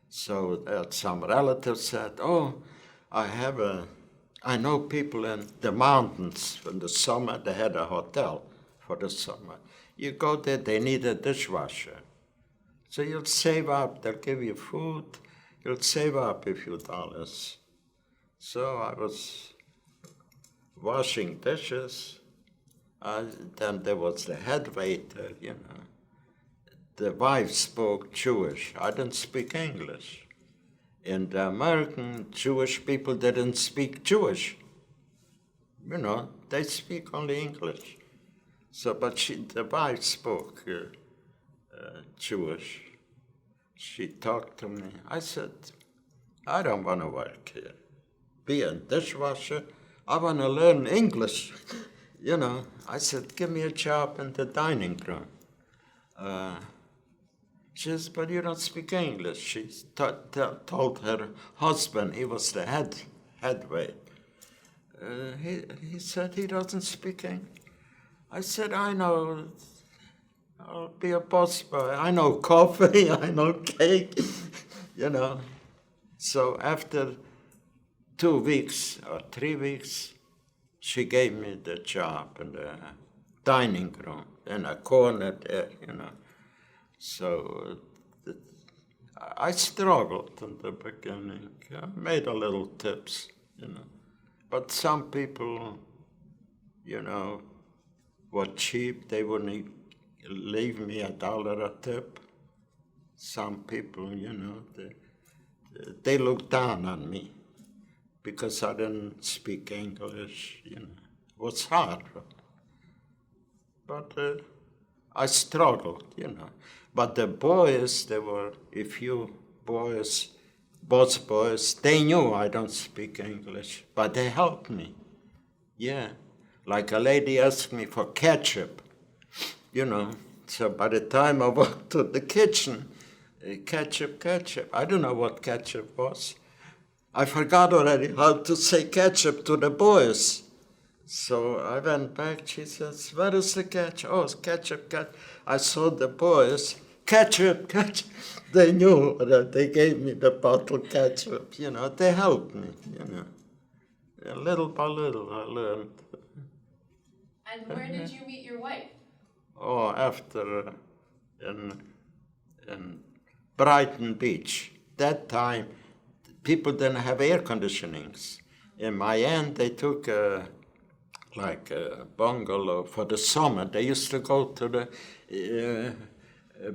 So some relatives said, oh, I know people in the mountains in the summer, they had a hotel for the summer. You go there, they need a dishwasher. So you'll save up, they'll give you food, you'll save up a few dollars. So I was washing dishes. Then there was the head waiter, you know. The wife spoke Jewish. I didn't speak English. And the American Jewish people didn't speak Jewish. You know, they speak only English. So, but the wife spoke Jewish. She talked to me. I said, I don't want to work here. Be a dishwasher. I want to learn English. You know, I said, give me a job in the dining room. She says, but you don't speak English. She told her husband, he was the head waiter. he said he doesn't speak English. I said, I know. I'll be a bus boy. I know coffee, I know cake, you know. So after 2 weeks or 3 weeks, she gave me the job in the dining room in a corner there, you know. So I struggled in the beginning. I made a little tips, you know. But some people, you know, were cheap. They wouldn't leave me $1 a tip. Some people, you know, they looked down on me because I didn't speak English, you know. It was hard. But I struggled, you know. But the boys, they were, both boys, they knew I don't speak English, but they helped me. Yeah. Like a lady asked me for ketchup, you know. So by the time I walked to the kitchen, ketchup, I don't know what ketchup was. I forgot already how to say ketchup to the boys. So I went back, she says, where is the ketchup? Oh, it's ketchup. I saw the boys, ketchup. They knew that they gave me the bottle ketchup, you know, they helped me, you know. Little by little I learned. And where did you meet your wife? Oh, after in Brighton Beach. That time, people didn't have air conditionings. In my end, they took a bungalow for the summer. They used to go to the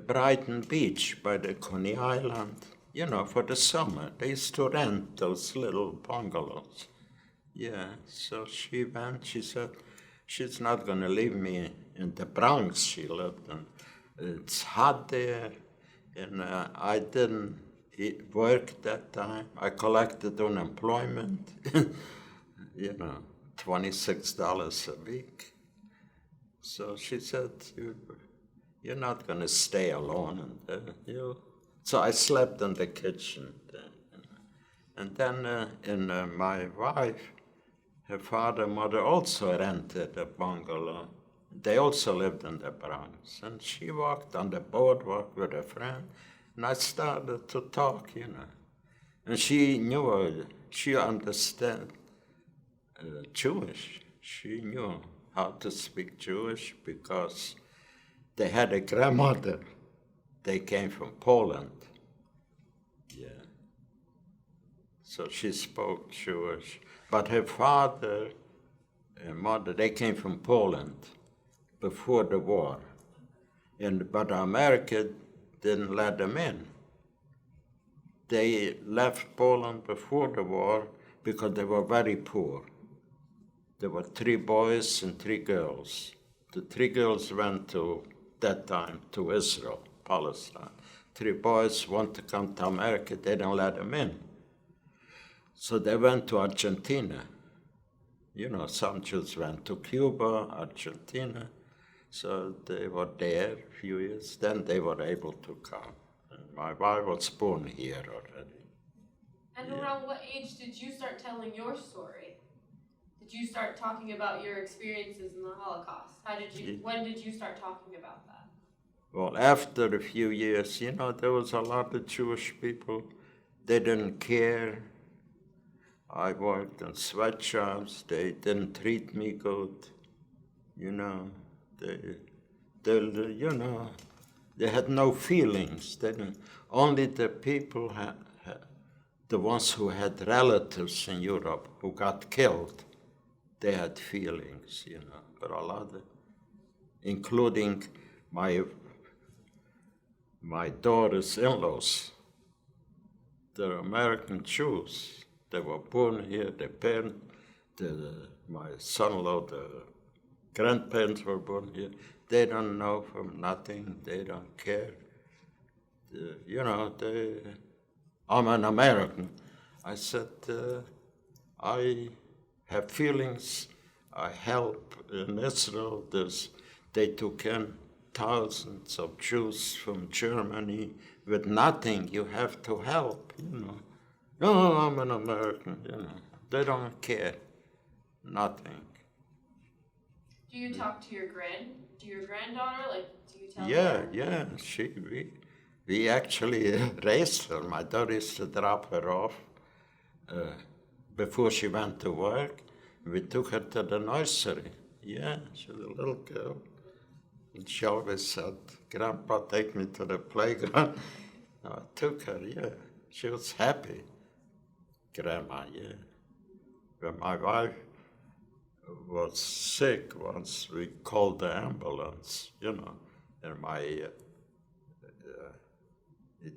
Brighton Beach by the Coney Island, you know, for the summer. They used to rent those little bungalows. Yeah, so she went, she said, she's not going to leave me in the Bronx she lived in. It's hot there, and I didn't work that time. I collected unemployment, you know, $26 a week. So she said, you're not going to stay alone. So I slept in the kitchen. And then my wife, her father and mother also rented a bungalow. They also lived in the Bronx. And she walked on the boardwalk with a friend, and I started to talk, you know. And she knew, she understood Jewish. She knew how to speak Jewish because they had a grandmother. They came from Poland. Yeah. So she spoke Jewish. But her father and mother, they came from Poland before the war. But America didn't let them in. They left Poland before the war because they were very poor. There were 3 boys and 3 girls. The 3 girls went that time to Israel, Palestine. 3 boys want to come to America, they don't let them in. So they went to Argentina. You know, some Jews went to Cuba, Argentina. So they were there a few years. Then they were able to come. And my wife was born here already. And around what age did you start telling your story? Did you start talking about your experiences in the Holocaust? When did you start talking about that? Well, after a few years, you know, there was a lot of Jewish people. They didn't care. I worked in sweatshops. They didn't treat me good. You know, they had no feelings. Only the people, the ones who had relatives in Europe who got killed, they had feelings, you know. But a lot of, including my daughter's in-laws, they're American Jews. They were born here, my son-in-law, the grandparents were born here. They don't know from nothing, they don't care. I'm an American. I said, I have feelings, I help in Israel. They took in thousands of Jews from Germany with nothing. You have to help, you know. No, I'm an American, you know. They don't care. nothing. Do you talk to your granddaughter? Like, do you tell Yeah, her? yeah, we actually raised her. My daughter used to drop her off before she went to work. We took her to the nursery. Yeah, she was a little girl. And she always said, Grandpa, take me to the playground. I took her, yeah. She was happy. Grandma, yeah. When my wife was sick once, we called the ambulance, and my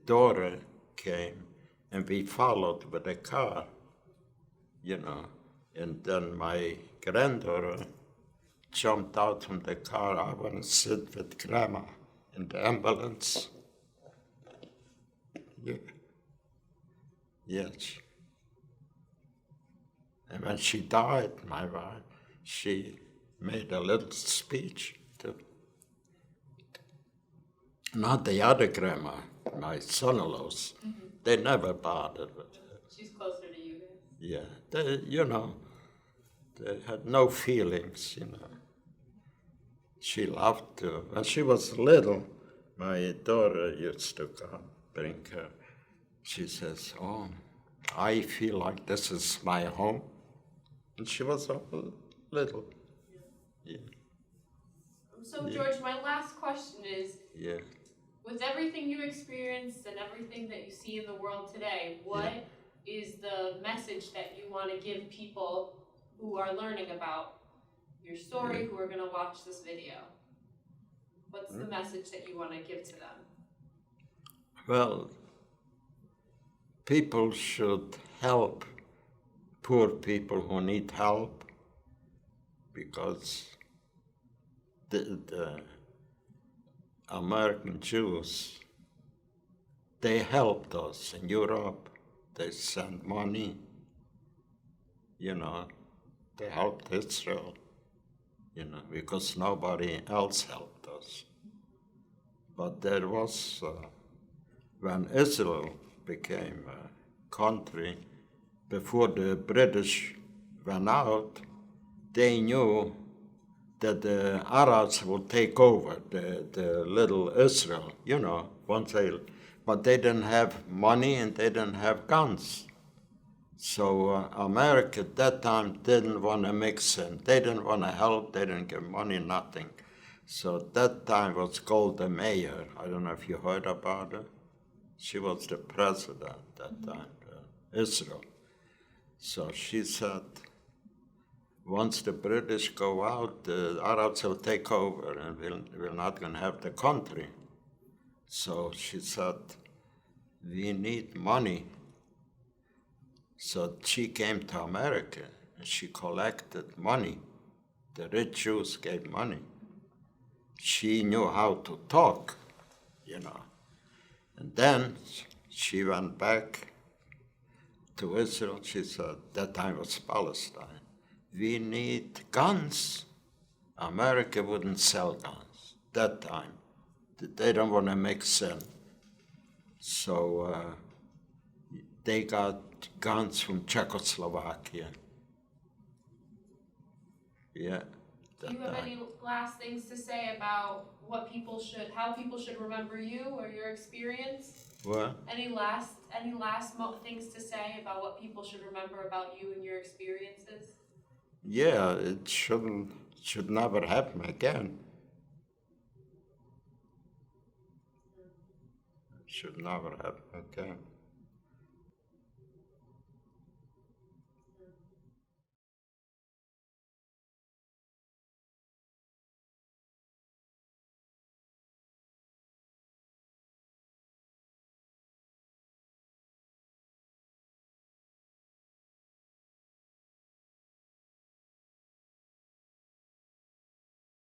daughter came, and we followed with the car, and then my granddaughter jumped out from the car. I want to sit with Grandma in the ambulance. Yeah. Yes. And when she died, my wife, she made a little speech too. Not the other grandma, my son-in-laws. Mm-hmm. They never bothered with her. She's closer to you guys. Yeah, they had no feelings, She loved to. When she was little, my daughter used to come, bring her. She says, oh, I feel like this is my home. And she was a little. Yeah. So, George, my last question is, Yeah. with everything you experienced and everything that you see in the world today, what is the message that you want to give people who are learning about your story, who are going to watch this video? What's the message that you want to give to them? Well, people should help poor people who need help, because the American Jews, they helped us in Europe. They sent money, they helped Israel, because nobody else helped us. But there was, when Israel became a country, before the British went out, they knew that the Arabs would take over the little Israel, once they, but they didn't have money and they didn't have guns. So America at that time didn't want to mix in. They didn't want to help, they didn't give money, nothing. So at that time was Golda Meir. I don't know if you heard about her. She was the president at that time, Israel. So she said, once the British go out, the Arabs will take over and we're not going to have the country. So she said, we need money. So she came to America and she collected money. The rich Jews gave money. She knew how to talk, And then she went back to Israel. She said, that time was Palestine. We need guns. America wouldn't sell guns that time. They don't want to mix in. So they got guns from Czechoslovakia. Yeah. Do you have any last things to say about how people should remember you or your experience? What? Any last things to say about what people should remember about you and your experiences? Yeah, it should never happen again. It should never happen again.